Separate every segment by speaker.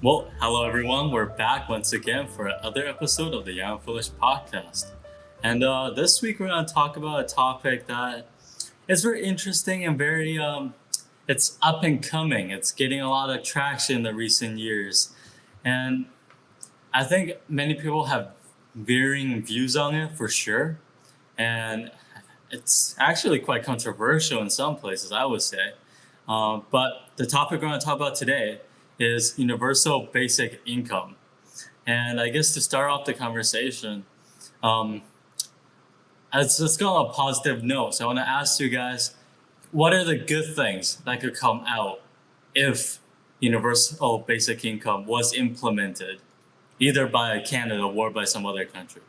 Speaker 1: Well, hello everyone. We're back once again for another episode of the Young Foolish podcast. And this week we're going to talk about a topic that is very interesting and it's up and coming. It's getting a lot of traction in the recent years. And I think many people have varying views on it for sure. And it's actually quite controversial in some places, I would say. But the topic we're going to talk about today is universal basic income. And I guess to start off the conversation, um, let's go on a positive note. So I want to ask you guys, what are the good things that could come out if universal basic income was implemented, either by Canada or by some other country?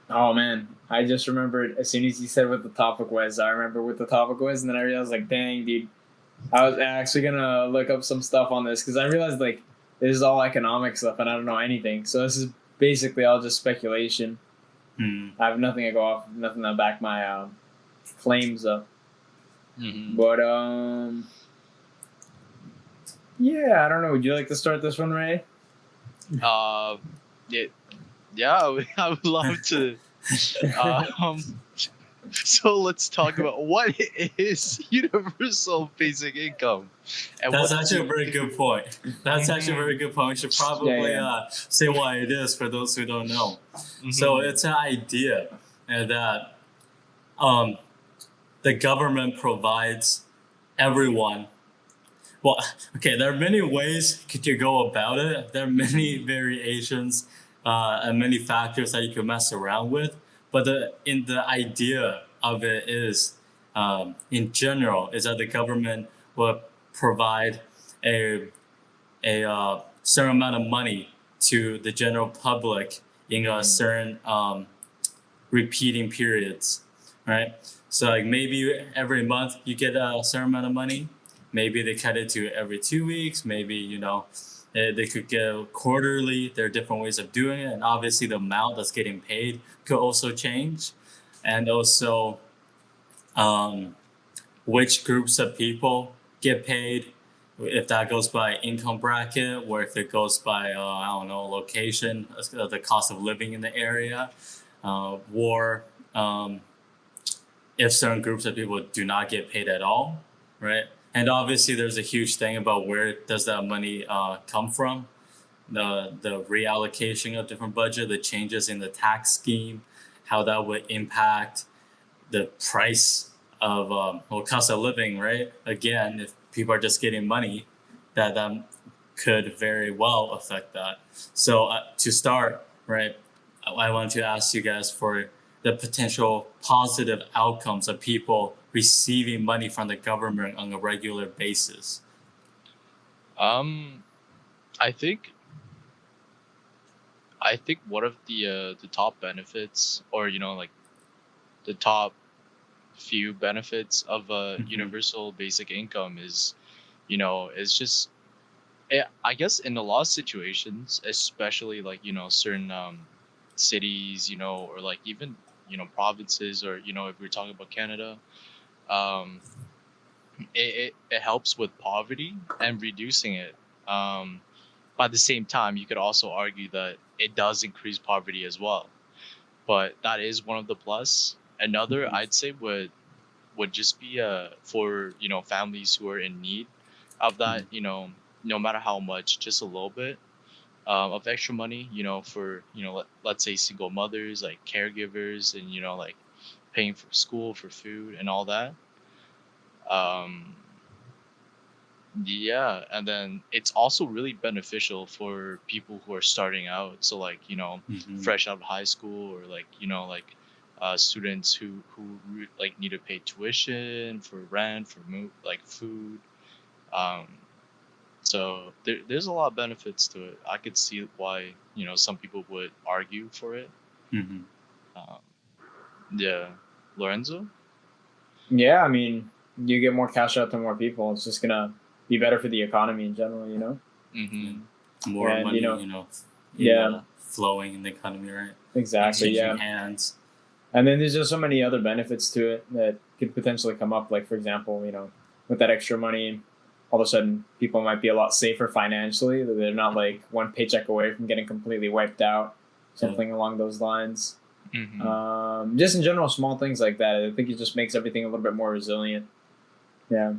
Speaker 2: Oh man, I just remembered as soon as you said what the topic was. I remember what the topic was, and then I realized, like, dang, dude, I was actually gonna look up some stuff on this because I realized like this is all economic stuff, and I don't know anything. So this is basically all just speculation.
Speaker 1: Hmm.
Speaker 2: I have nothing to go off, nothing to back my claims up.
Speaker 3: Mm-hmm.
Speaker 2: But yeah, I don't know. Would you like to start this one, Ray?
Speaker 3: Yeah, yeah, I would love to. Um, so let's talk about what is universal basic income. And
Speaker 1: That's
Speaker 3: what
Speaker 1: actually a very good point. That's actually a very good point. We should probably say why it is for those who don't know. So it's an idea that um, the government provides everyone. Well, okay, there are many ways could you go about it. There are many variations and many factors that you can mess around with. But the idea of it is, in general, is that the government will provide a certain amount of money to the general public in a certain repeating periods, right? So like maybe every month you get a certain amount of money. Maybe they cut it to every 2 weeks. Maybe they could get quarterly. There are different ways of doing it, and obviously the amount that's getting paid could also change, and also which groups of people get paid, if that goes by income bracket, or if it goes by I don't know, location, the cost of living in the area, or if certain groups of people do not get paid at all, right? And obviously, there's a huge thing about where does that money come from, the reallocation of different budget, the changes in the tax scheme, how that would impact the price of cost of living, right? Again, if people are just getting money, that could very well affect that. So to start, right, I want to ask you guys for the potential positive outcomes of people receiving money from the government on a regular basis.
Speaker 3: um, I think one of the top benefits, or like the top few benefits of a universal basic income is, is just I guess in a lot of situations, especially like certain cities, or like even provinces, or if we're talking about Canada, um, it helps with poverty and reducing it. By the same time, you could also argue that it does increase poverty as well. But that is one of the plus. Another, I'd say, would just be for families who are in need of that. No matter how much, just a little bit of extra money. For let's say single mothers, like caregivers, and like paying for school, for food, and all that. Um, Yeah, and then it's also really beneficial for people who are starting out. So like,
Speaker 1: Mm-hmm.
Speaker 3: fresh out of high school, or like, like students like need to pay tuition, for rent, for like food. Um, so there's a lot of benefits to it. I could see why, some people would argue for it.
Speaker 1: Mm-hmm.
Speaker 3: Um, yeah, Lorenzo?
Speaker 2: Yeah, I mean, you get more cash out to more people. It's just gonna be better for the economy in general.
Speaker 3: Mm-hmm.
Speaker 1: More
Speaker 2: And
Speaker 1: money,
Speaker 2: yeah,
Speaker 1: flowing in the economy, right?
Speaker 2: exactly,
Speaker 1: Exchanging
Speaker 2: yeah.
Speaker 1: hands.
Speaker 2: And then there's just so many other benefits to it that could potentially come up. Like, for example, with that extra money, all of a sudden people might be a lot safer financially. That they're not like one paycheck away from getting completely wiped out, something along those lines. Just in general, small things like that. I think it just makes everything a little bit more resilient. Yeah.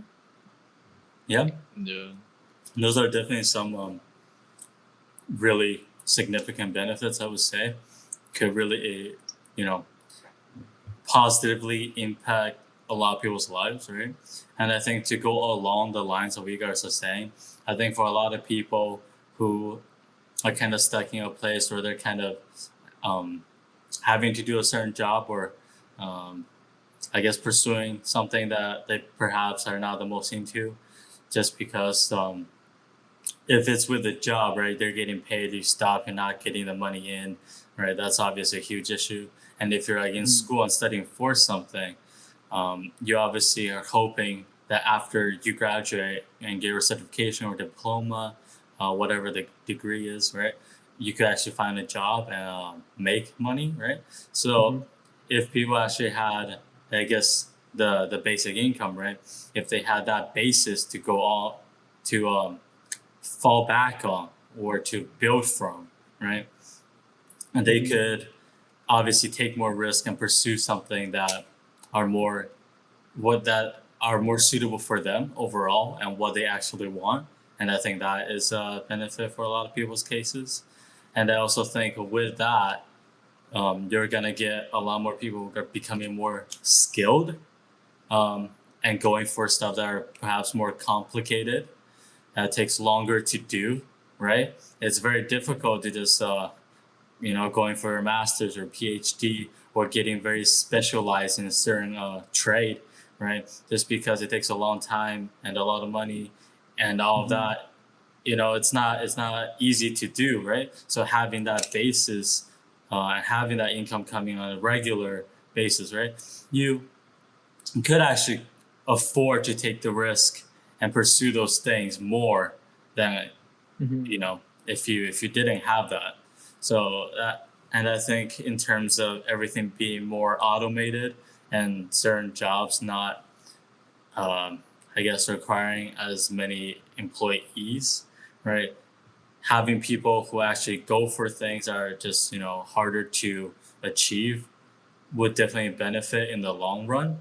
Speaker 1: Yeah.
Speaker 3: Yeah.
Speaker 1: Those are definitely some really significant benefits, I would say. Could really, positively impact a lot of people's lives, right? And I think to go along the lines of what you guys are saying, I think for a lot of people who are kind of stuck in a place where they're kind of having to do a certain job or I guess pursuing something that they perhaps are not the most into, just because if it's with a job, right, they're getting paid, you stop, you're not getting the money in, right? That's obviously a huge issue. And if you're like in school and studying for something, you obviously are hoping that after you graduate and get your certification or diploma, whatever the degree is, right, you could actually find a job and make money, right? So if people actually had, I guess, the basic income, right, if they had that basis to go on to fall back on or to build from, right, and they could obviously take more risk and pursue something that are more suitable for them overall and what they actually want. And I think that is a benefit for a lot of people's cases. And I also think with that, you're gonna get a lot more people who are becoming more skilled and going for stuff that are perhaps more complicated. That takes longer to do, right? It's very difficult to just going for a master's or PhD or getting very specialized in a certain trade, right? Just because it takes a long time and a lot of money and all of that, it's not easy to do, right? So having that basis and having that income coming on a regular basis, right? You could actually afford to take the risk and pursue those things more than if you didn't have that. So and I think in terms of everything being more automated and certain jobs not I guess requiring as many employees, right, having people who actually go for things that are just harder to achieve would definitely benefit in the long run.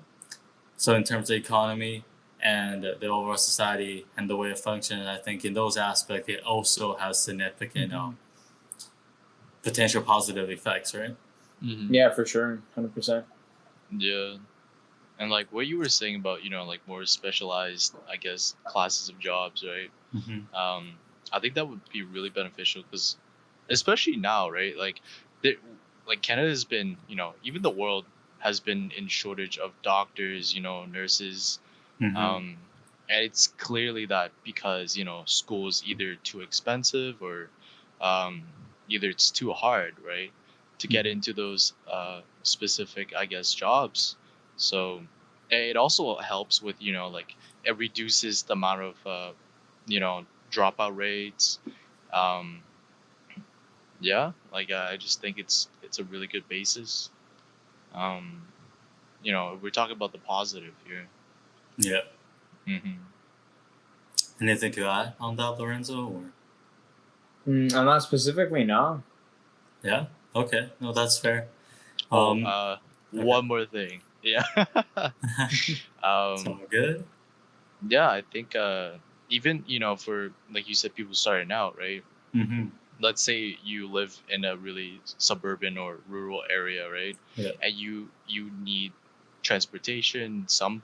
Speaker 1: So in terms of the economy and the overall society and the way it functions, I think in those aspects it also has significant potential positive effects, right?
Speaker 2: Yeah, for sure, 100%.
Speaker 3: Yeah. And like what you were saying about like more specialized, I guess, classes of jobs, right? I think that would be really beneficial because especially now, right, like Canada's been, even the world has been in shortage of doctors, nurses, and it's clearly that because school is either too expensive or either it's too hard, right, to get into those specific, I guess, jobs. So it also helps with like it reduces the amount of dropout rates. Yeah, like I just think it's a really good basis. We're talking about the positive here.
Speaker 1: Yeah.
Speaker 3: Mm-hmm.
Speaker 1: Anything to add on that, Lorenzo? Or?
Speaker 2: I'm not specifically, no.
Speaker 1: Yeah. Okay. No, that's fair.
Speaker 3: Okay. One more thing. Yeah.
Speaker 1: Sound good?
Speaker 3: Yeah, I think even for like you said, people starting out, right? Let's say you live in a really suburban or rural area, right?
Speaker 1: Yeah.
Speaker 3: And you need transportation, some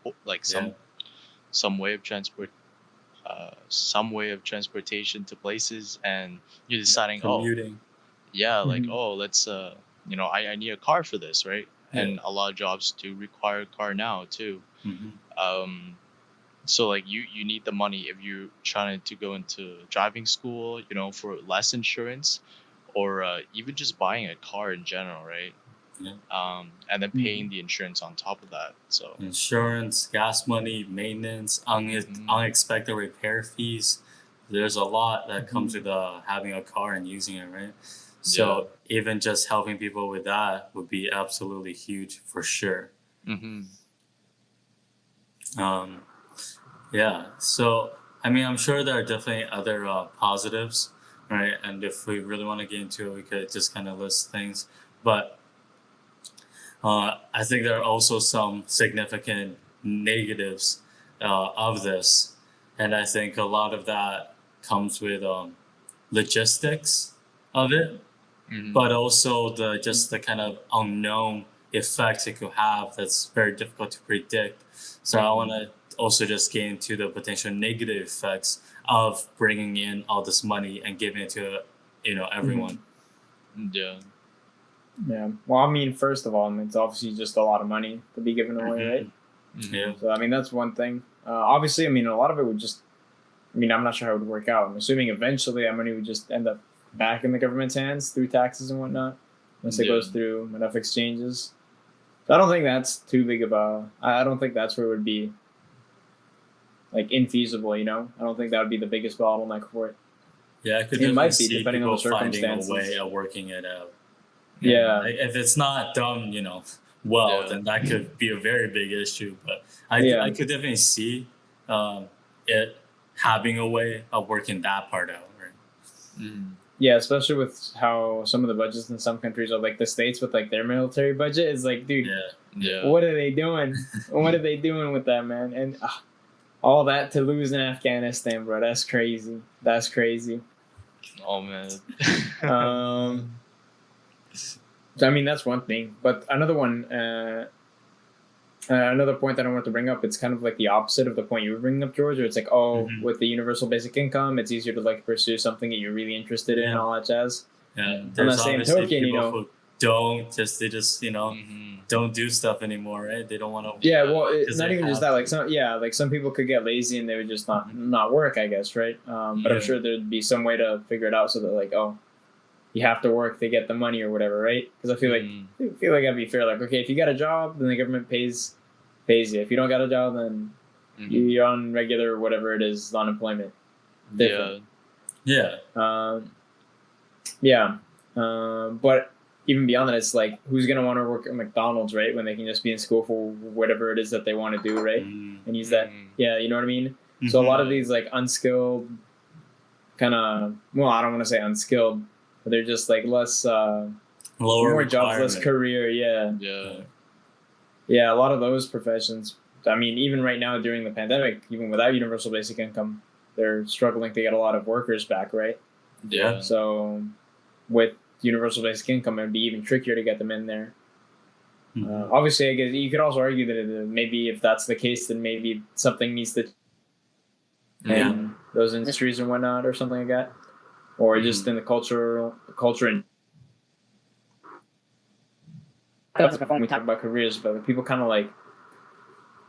Speaker 3: way of transportation to places, and you're deciding,
Speaker 1: commuting.
Speaker 3: Let's I need a car for this, right? And a lot of jobs do require a car now too. So like you need the money if you're trying to go into driving school, for less insurance, or even just buying a car in general, right?
Speaker 1: Yeah.
Speaker 3: And then paying the insurance on top of that. So
Speaker 1: insurance, gas money, maintenance, unexpected repair fees. There's a lot that comes with having a car and using it, right? So even just helping people with that would be absolutely huge for sure. Yeah. So I mean, I'm sure there are definitely other positives, right? And if we really want to get into it, we could just kind of list things. But I think there are also some significant negatives of this, and I think a lot of that comes with logistics of it,
Speaker 3: Mhm.
Speaker 1: but also the kind of unknown effects it could have that's very difficult to predict. So I want to also just get into the potential negative effects of bringing in all this money and giving it to everyone.
Speaker 3: Yeah.
Speaker 2: Yeah. Well, I mean, first of all, it's obviously just a lot of money to be given away, right?
Speaker 3: Mhm.
Speaker 1: Yeah.
Speaker 2: So I mean, that's one thing. Obviously, I mean, a lot of it would just. I mean, I'm not sure how it would work out. I'm assuming eventually that money would just end up back in the government's hands through taxes and whatnot, once it
Speaker 3: Yeah.
Speaker 2: goes through enough exchanges. So I don't think that's too big of a. I don't think that's where it would be like infeasible. I don't think that would be the biggest bottleneck for it.
Speaker 1: Yeah, I could
Speaker 2: It
Speaker 1: definitely
Speaker 2: might be
Speaker 1: see
Speaker 2: depending on
Speaker 1: people
Speaker 2: the
Speaker 1: finding a
Speaker 2: circumstances.
Speaker 1: way of working it out.
Speaker 2: Yeah.
Speaker 1: Like, if it's not done, well,
Speaker 3: Yeah.
Speaker 1: then that could be a very big issue. But I
Speaker 2: Yeah.
Speaker 1: could definitely see it having a way of working that part out. Right?
Speaker 3: Mhm.
Speaker 2: Yeah, especially with how some of the budgets in some countries are like the states with like their military budget is like, dude,
Speaker 1: Yeah.
Speaker 3: Yeah.
Speaker 2: what are they doing? What are they doing with that, man? And all that to lose in Afghanistan, bro. That's crazy. That's crazy.
Speaker 3: Oh man.
Speaker 2: So I mean, that's one thing. But another one, another point that I wanted to bring up, it's kind of like the opposite of the point you were bringing up, George. Where it's like, with the universal basic income, it's easier to like pursue something that you're really interested in, and all that jazz.
Speaker 1: Yeah.
Speaker 2: On
Speaker 1: There's
Speaker 2: the same
Speaker 1: obviously
Speaker 2: token,
Speaker 1: people who they just
Speaker 3: Mhm.
Speaker 1: don't do stuff anymore, right? They don't want to.
Speaker 2: Yeah, well,
Speaker 1: because
Speaker 2: not
Speaker 1: they
Speaker 2: even just
Speaker 1: have
Speaker 2: that.
Speaker 1: to.
Speaker 2: Like some people could get lazy and they would just not work, I guess, right? But I'm
Speaker 1: Yeah.
Speaker 2: sure there'd be some way to figure it out so that like, you have to work to get the money or whatever, right? Because I feel like that'd be fair. Like, okay, if you got a job, then the government pays you. If you don't got a job, then
Speaker 3: Mhm.
Speaker 2: you're on regular whatever it is unemployment.
Speaker 3: Yeah.
Speaker 1: Yeah.
Speaker 2: Yeah. But even beyond that, it's like who's gonna want to work at McDonald's, right? When they can just be in school for whatever it is that they want to do, right? And use that.
Speaker 3: Mhm.
Speaker 2: Yeah, you know what I mean. So a lot of these like unskilled, kind of I don't want to say unskilled, but they're just like less
Speaker 1: Lower
Speaker 2: more jobs, less
Speaker 1: requirement.
Speaker 2: career. Yeah.
Speaker 3: Yeah.
Speaker 2: A lot of those professions. I mean, even right now during the pandemic, even without universal basic income, they're struggling to get a lot of workers back, right?
Speaker 3: Yeah.
Speaker 2: So with universal basic income, it'd be even trickier to get them in there. Obviously, I guess you could also argue that maybe if that's the case, then maybe something needs to in those industries and whatnot, or something like that, or just in the culture and. That's when we talk about careers, but people kind of like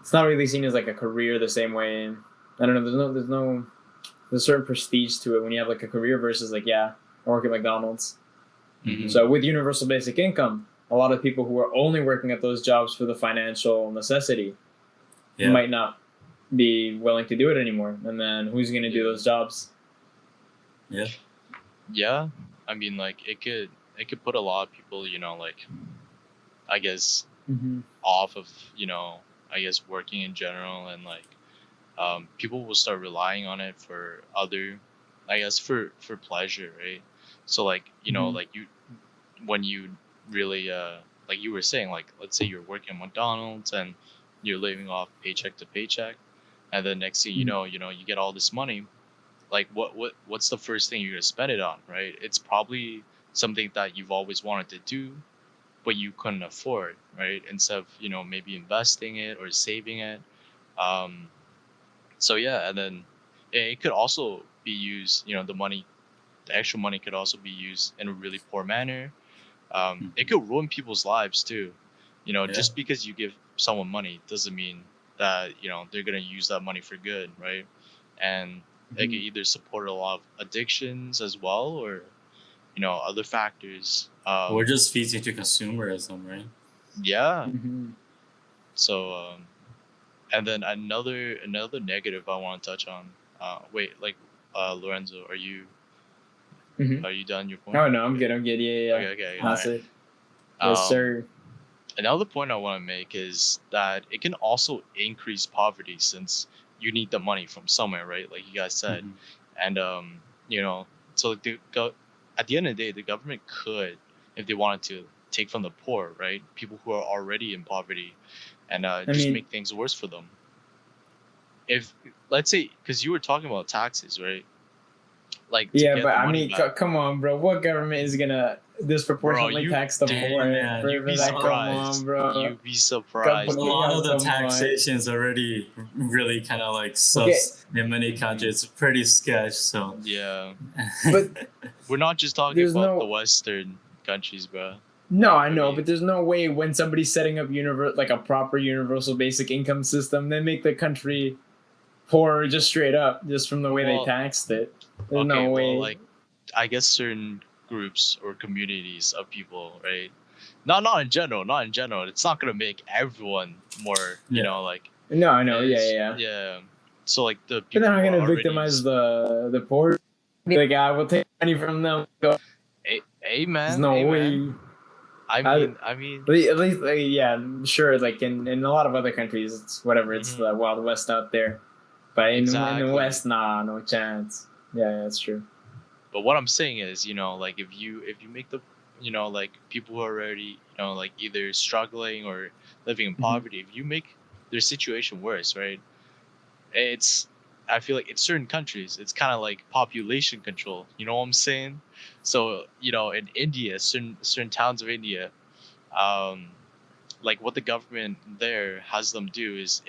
Speaker 2: it's not really seen as like a career the same way. I don't know. There's a certain prestige to it when you have like a career versus like I work at McDonald's.
Speaker 3: Mhm.
Speaker 2: So with universal basic income, a lot of people who are only working at those jobs for the financial necessity might not be willing to do it anymore. And then who's going to do those jobs?
Speaker 1: Yeah.
Speaker 3: Yeah. I mean, like it could put a lot of people, like I guess off of I guess working in general, and like people will start relying on it for other, I guess for pleasure, right? So like like when you really like you were saying, like let's say you're working at McDonald's and you're living off paycheck to paycheck, and then next thing you know you get all this money. Like what's the first thing you're gonna spend it on, right? It's probably something that you've always wanted to do but you couldn't afford, right? Instead of maybe investing it or saving it. So yeah, and then it could also be used, the extra money could also be used in a really poor manner. It could ruin people's lives too. Just because you give someone money doesn't mean that they're gonna use that money for good, right? And it could either support a lot of addictions as well, or other factors.
Speaker 1: We're just feeding to consumerism, right?
Speaker 3: Yeah. So and then another negative I want to touch on. Lorenzo, are you done your point?
Speaker 2: Oh no, I'm good. Yeah.
Speaker 3: Okay.
Speaker 2: That's it. Yes, sir.
Speaker 3: Another point I want to make is that it can also increase poverty, since you need the money from somewhere, right? Like you guys said,
Speaker 1: Mhm.
Speaker 3: and you know, so at the end of the day, the government could, if they wanted to, take from the poor, right? People who are already in poverty, and
Speaker 2: I
Speaker 3: just
Speaker 2: mean,
Speaker 3: make things worse for them. If let's say, because you were talking about taxes, right? Like to
Speaker 2: yeah,
Speaker 3: get
Speaker 2: but
Speaker 3: the
Speaker 2: I
Speaker 3: money
Speaker 2: mean,
Speaker 3: back,
Speaker 2: come on, bro. What government is gonna
Speaker 3: bro.
Speaker 2: disproportionately
Speaker 3: You
Speaker 2: tax the
Speaker 1: Dang,
Speaker 2: poor?
Speaker 1: man, you'd
Speaker 2: For
Speaker 1: be
Speaker 2: that, come
Speaker 1: surprised.
Speaker 2: on, bro.
Speaker 3: you'd be surprised,
Speaker 1: A
Speaker 2: Company,
Speaker 1: lot
Speaker 3: bro.
Speaker 1: of the
Speaker 2: come on.
Speaker 1: taxation is already really kind of like
Speaker 2: Okay,
Speaker 1: sus in many countries. It's pretty sketch. So,
Speaker 3: Yeah,
Speaker 2: but
Speaker 3: we're not just talking
Speaker 2: there's
Speaker 3: about the
Speaker 2: no.
Speaker 3: Western countries, bro.
Speaker 2: No, I
Speaker 3: I
Speaker 2: know,
Speaker 3: mean,
Speaker 2: but there's no way when somebody's setting up like a proper universal basic income system, they make the country poor just straight up, just from the way they
Speaker 3: well,
Speaker 2: taxed it. There's
Speaker 3: okay,
Speaker 2: no
Speaker 3: well,
Speaker 2: way.
Speaker 3: like I guess certain groups or communities of people, right? Not in general, not in general. It's not gonna make everyone more, you
Speaker 1: yeah.
Speaker 3: know, like
Speaker 2: No, I know. Yeah, yeah,
Speaker 3: is
Speaker 2: yeah.
Speaker 3: yeah. So like the
Speaker 2: But they're
Speaker 3: people
Speaker 2: not
Speaker 3: who are
Speaker 2: gonna
Speaker 3: already,
Speaker 2: victimize the poor. Be like, I will take money from them. Go.
Speaker 3: hey
Speaker 2: There's
Speaker 3: man,
Speaker 2: no
Speaker 3: hey
Speaker 2: way.
Speaker 3: man. I
Speaker 2: I,
Speaker 3: mean, I mean,
Speaker 2: at least, like, yeah, sure. Like in a lot of other countries, it's whatever. It's
Speaker 3: mhm,
Speaker 2: the Wild West out there. But in the
Speaker 3: exactly.
Speaker 2: West, nah, no chance. Yeah, yeah, that's true.
Speaker 3: But what I'm saying is, you know, like if you make the, you know, like people who are already, you know, like either struggling or living in
Speaker 2: Hmm.
Speaker 3: poverty, if you make their situation worse, right? It's I feel like in certain countries, it's kind of like population control. You know what I'm saying? So you know, in India, certain towns of India, um, like what the government there has them do is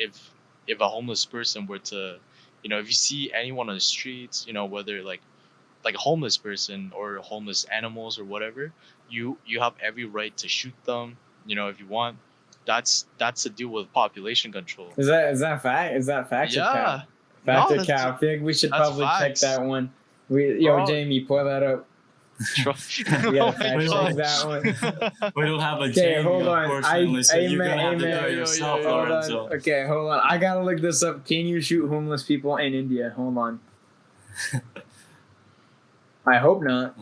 Speaker 3: if a homeless person were to, you know, if you see anyone on the streets, you know, whether like a homeless person or homeless animals or whatever, you have every right to shoot them, you know, if you want. That's to do with population control.
Speaker 2: Is that fact? Is that facts or
Speaker 3: Yeah,
Speaker 2: cap? Fact
Speaker 3: no,
Speaker 2: or cap? I feel like we should
Speaker 3: that's
Speaker 2: probably check
Speaker 3: facts,
Speaker 2: that one. Yo,
Speaker 3: bro.
Speaker 2: Jamie, pull that up. We
Speaker 3: Oh
Speaker 2: gotta
Speaker 3: my
Speaker 2: fact
Speaker 1: we
Speaker 2: check
Speaker 1: don't,
Speaker 3: god.
Speaker 2: that one.
Speaker 1: we don't have a
Speaker 2: Okay,
Speaker 1: Jamie,
Speaker 2: hold on.
Speaker 1: unfortunately. So you're
Speaker 2: Amen,
Speaker 1: gonna have to do
Speaker 2: amen.
Speaker 1: it yourself,
Speaker 2: Hold on.
Speaker 1: Lorenzo.
Speaker 2: Okay, hold on. I gotta look this up. Can you shoot homeless people in India? Hold on. I hope not.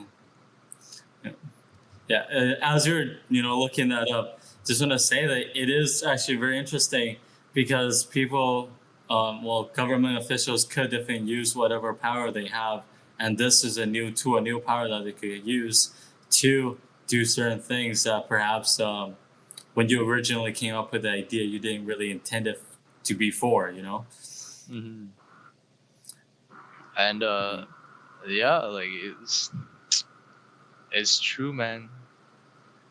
Speaker 1: Yeah, as you're looking that up, just want to say that it is actually very interesting because people, well, government officials could definitely use whatever power they have, and this is a new tool, a new power that they could use to do certain things that perhaps when you originally came up with the idea, you didn't really intend it to be for,
Speaker 3: Hmm. And yeah, like it's true, man.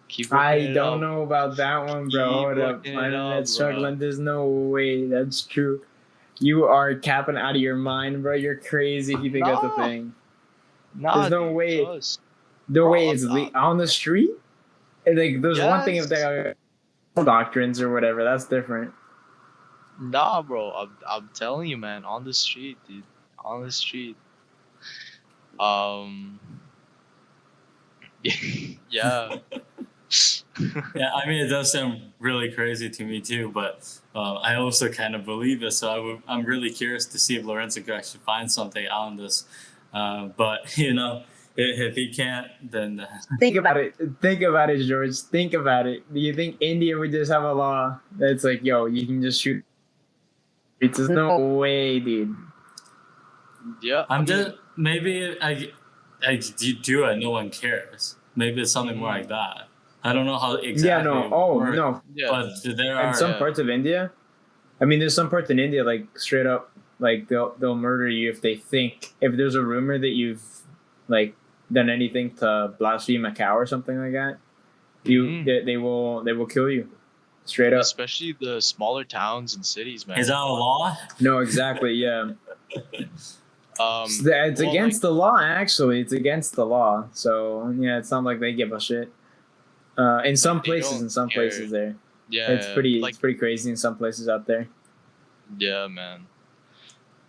Speaker 3: Keep looking
Speaker 2: I
Speaker 3: it
Speaker 2: don't
Speaker 3: up.
Speaker 2: know about that one, bro.
Speaker 3: Keep
Speaker 2: Hold up.
Speaker 3: looking
Speaker 2: My
Speaker 3: it up,
Speaker 2: internet's
Speaker 3: bro.
Speaker 2: struggling. There's no way that's true. You are capping out of your mind, bro. You're crazy if you think that's a
Speaker 3: Nah,
Speaker 2: thing.
Speaker 3: nah,
Speaker 2: There's no
Speaker 3: dude,
Speaker 2: way.
Speaker 3: trust.
Speaker 2: The
Speaker 3: Bro,
Speaker 2: way it's on the street. And, like, there's one thing if they
Speaker 3: yes.
Speaker 2: are doctrines or whatever. That's different.
Speaker 3: Nah, bro. I'm telling you, man. On the street, dude. On the street. Um. Yeah.
Speaker 1: Yeah, I mean, it does sound really crazy to me too, but I also kind of believe it. So I'm really curious to see if Lorenzo could actually find something on this. But if he can't, then
Speaker 2: Think about it. Think about it, George. Think about it. Do you think India would just have a law that's like, yo, you can just shoot? It's just no way, dude.
Speaker 3: Yeah. I
Speaker 1: I'm
Speaker 3: mean,
Speaker 1: just maybe I do it. No one cares. Maybe it's something more like that. I don't know how exactly.
Speaker 2: Yeah, no.
Speaker 1: It
Speaker 2: Oh,
Speaker 1: works,
Speaker 2: no.
Speaker 3: yeah.
Speaker 1: but there
Speaker 2: In
Speaker 1: are.
Speaker 2: some
Speaker 3: Yeah.
Speaker 2: parts of India, I mean, there's some parts in India like straight up, like they'll murder you if they think if there's a rumor that you've like done anything to blaspheme a cow or something like that.
Speaker 3: Mhm.
Speaker 2: They will kill you, straight up.
Speaker 3: Especially the smaller towns and cities, man.
Speaker 1: Is that a law?
Speaker 2: No, exactly. Yeah, it's
Speaker 3: Well,
Speaker 2: against the law. Actually, it's against the law. So yeah, it's not like they give a shit. In some
Speaker 3: Like, they
Speaker 2: places,
Speaker 3: don't
Speaker 2: in some
Speaker 3: care.
Speaker 2: places there,
Speaker 3: yeah,
Speaker 2: it's pretty
Speaker 3: like
Speaker 2: it's pretty crazy in some places out there.
Speaker 3: yeah, man.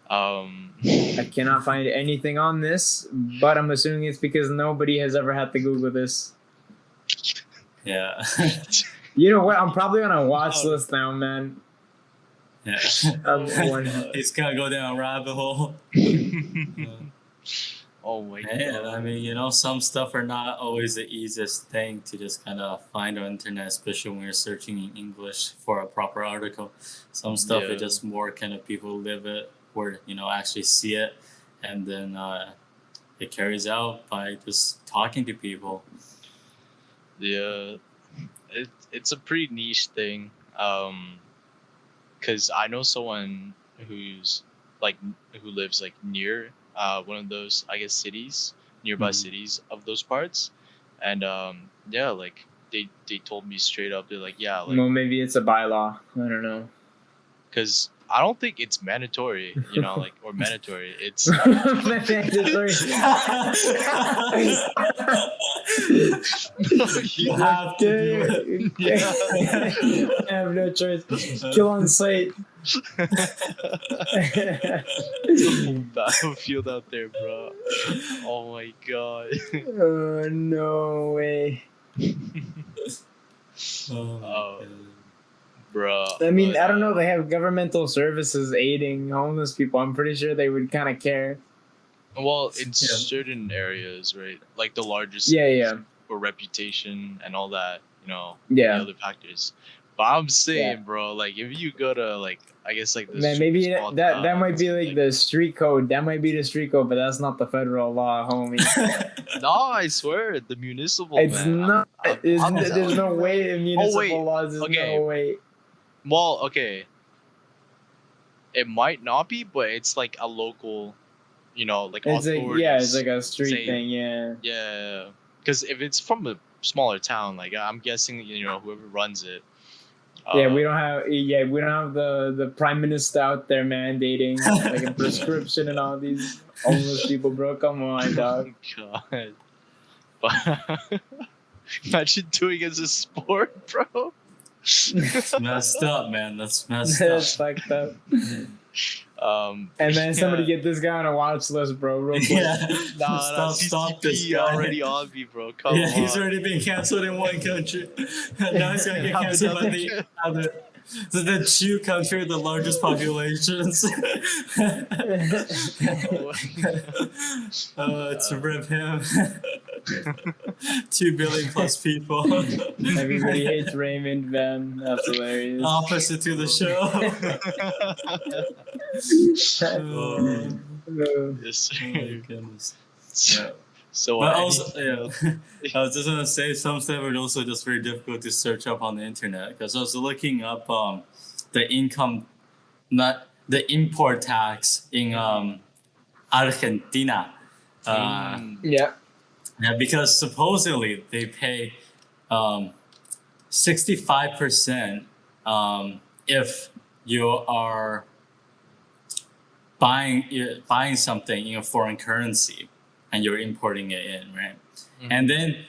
Speaker 2: I cannot find anything on this, but I'm assuming it's because nobody has ever had to Google this.
Speaker 1: Yeah.
Speaker 2: You know what? I'm probably on a watch list now, man.
Speaker 1: Yeah.
Speaker 2: Of one.
Speaker 1: He's gonna go down a rabbit hole.
Speaker 3: Oh my
Speaker 1: And
Speaker 3: god.
Speaker 1: I mean, some stuff are not always the easiest thing to just kind of find on internet, especially when you're searching in English for a proper article. Some stuff
Speaker 3: Yeah.
Speaker 1: is just more kind of people live it or actually see it, and then it carries out by just talking to people.
Speaker 3: Yeah. It's a pretty niche thing. Because I know someone who's like who lives like near one of those, I guess, nearby
Speaker 1: Mhm.
Speaker 3: cities of those parts, and yeah, like they told me straight up, they're like, yeah, like,
Speaker 2: Well, maybe it's a bylaw. I don't know.
Speaker 3: because I don't think it's mandatory, like, or mandatory. It's
Speaker 2: Mandatory.
Speaker 1: You have to do it.
Speaker 3: Yeah.
Speaker 2: I have no choice. Kill on sight.
Speaker 3: It's a whole battlefield out there, bro. Oh my god.
Speaker 2: Oh, no way.
Speaker 1: Oh my
Speaker 3: Oh.
Speaker 1: God.
Speaker 3: Bro.
Speaker 2: I mean,
Speaker 3: but,
Speaker 2: I don't know. They have governmental services aiding homeless people. I'm pretty sure they would kind of care.
Speaker 3: Well, in certain areas, right? Like the largest
Speaker 2: Yeah, yeah.
Speaker 3: for reputation and all that,
Speaker 2: Yeah.
Speaker 3: the other factors. But I'm saying,
Speaker 2: Yeah.
Speaker 3: bro, like if you go to like, I guess like this
Speaker 2: Man, maybe
Speaker 3: small
Speaker 2: that might be
Speaker 3: towns,
Speaker 2: like the street code. That might be the street code, but that's not the federal law, homie.
Speaker 3: No, I swear, the municipal
Speaker 2: It's
Speaker 3: man.
Speaker 2: not.
Speaker 3: I'm
Speaker 2: There's
Speaker 3: telling
Speaker 2: no
Speaker 3: you.
Speaker 2: way in municipal
Speaker 3: wait.
Speaker 2: laws. There's
Speaker 3: Okay.
Speaker 2: no way.
Speaker 3: Well, okay. It might not be, but it's like a local, like
Speaker 2: It's like
Speaker 3: authorities.
Speaker 2: it's like a street
Speaker 3: say-
Speaker 2: thing. Yeah.
Speaker 3: Yeah, because if it's from a smaller town, like I'm guessing, whoever runs it.
Speaker 2: Yeah, we don't have the prime minister out there mandating like a prescription and all these homeless people, bro. Come on, dog.
Speaker 3: God. But imagine doing it as a sport, bro.
Speaker 1: It's messed up, man. That's messed
Speaker 2: That's
Speaker 1: up.
Speaker 2: fucked up.
Speaker 3: And
Speaker 2: And then somebody get this guy on a watch list, bro. Real quick.
Speaker 1: Yeah.
Speaker 3: Nah,
Speaker 1: Stop this
Speaker 3: CCP
Speaker 1: guy.
Speaker 3: already on me, bro. Come
Speaker 1: Yeah,
Speaker 3: on.
Speaker 1: he's already been canceled in one country. Now he's gonna get canceled by the other. So the two country with the largest populations. To rip him. 2 billion plus people.
Speaker 2: Everybody hates Raymond, man. That's hilarious.
Speaker 1: Opposite to the show.
Speaker 3: Yes,
Speaker 1: Oh my goodness.
Speaker 3: sir. So,
Speaker 1: But also, I was just gonna say some stuff are also just very difficult to search up on the internet because I was looking up the income, not the import tax in Argentina.
Speaker 2: Yeah.
Speaker 1: Yeah, because supposedly they pay 65% if you are buying something in a foreign currency and you're importing it in, right? And then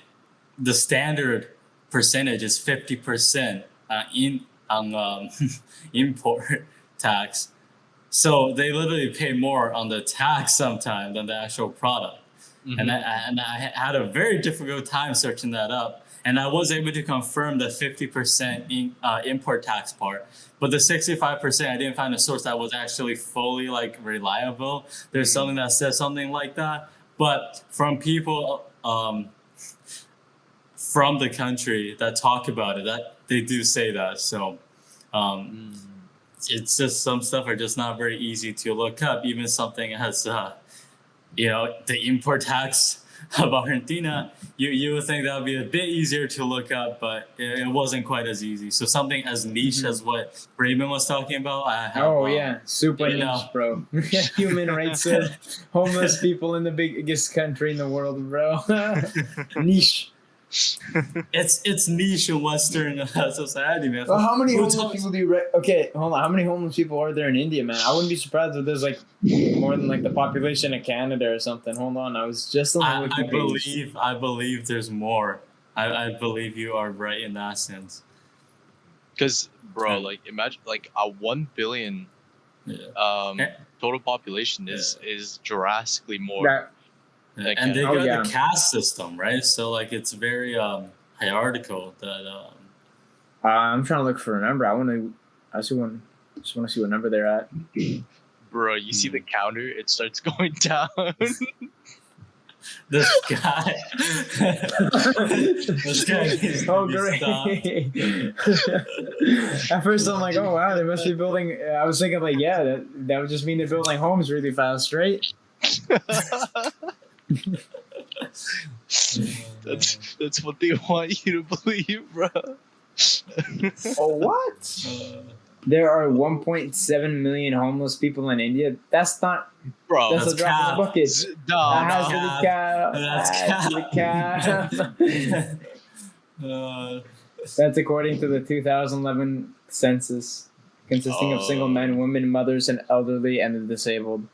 Speaker 1: the standard percentage is 50% on import tax. So they literally pay more on the tax sometimes than the actual product. And I had a very difficult time searching that up. And I was able to confirm the 50% import tax part. But the 65%, I didn't find a source that was actually fully like reliable. There's something that says something like that. But from people from the country that talk about it, that they do say that. So it's just some stuff are just not very easy to look up. Even something as the import tax of Argentina, you would think that would be a bit easier to look up, but it wasn't quite as easy. So something as niche as what Raymond was talking about, I have,
Speaker 2: super
Speaker 1: you
Speaker 2: niche,
Speaker 1: know.
Speaker 2: bro. Human rights of homeless people in the biggest country in the world, bro. Niche.
Speaker 1: it's niche in Western society, man.
Speaker 2: Well, how many
Speaker 1: Who
Speaker 2: homeless
Speaker 1: talks-
Speaker 2: people do you okay, hold on. How many homeless people are there in India, man? I wouldn't be surprised if there's like more than like the population of Canada or something. Hold on, I was just on the
Speaker 1: I
Speaker 2: wiki page.
Speaker 1: believe there's more. I believe you are right in that sense.
Speaker 3: Because, bro, like imagine like a 1 billion
Speaker 1: Yeah.
Speaker 3: total population is drastically more.
Speaker 2: That-
Speaker 3: Like,
Speaker 1: And they
Speaker 2: Oh,
Speaker 1: got
Speaker 2: yeah.
Speaker 1: the caste system, right? So like it's very hierarchical. That
Speaker 2: I'm trying to look for a number. I just want to see what number they're at.
Speaker 3: Bro, you see the counter, it starts going down.
Speaker 1: This guy. This guy needs to
Speaker 2: Oh,
Speaker 1: be
Speaker 2: great.
Speaker 1: stopped.
Speaker 2: At first, I'm like, oh, wow, they must be building. I was thinking, like, yeah, that would just mean they're building homes really fast, right?
Speaker 3: That's what they want you to believe, bro.
Speaker 2: Oh, what? There are 1.7 million homeless people in India. That's not.
Speaker 3: Bro,
Speaker 2: That's a drop in the bucket. That's according to the 2011 census, consisting of single men, women, mothers, and elderly and the disabled.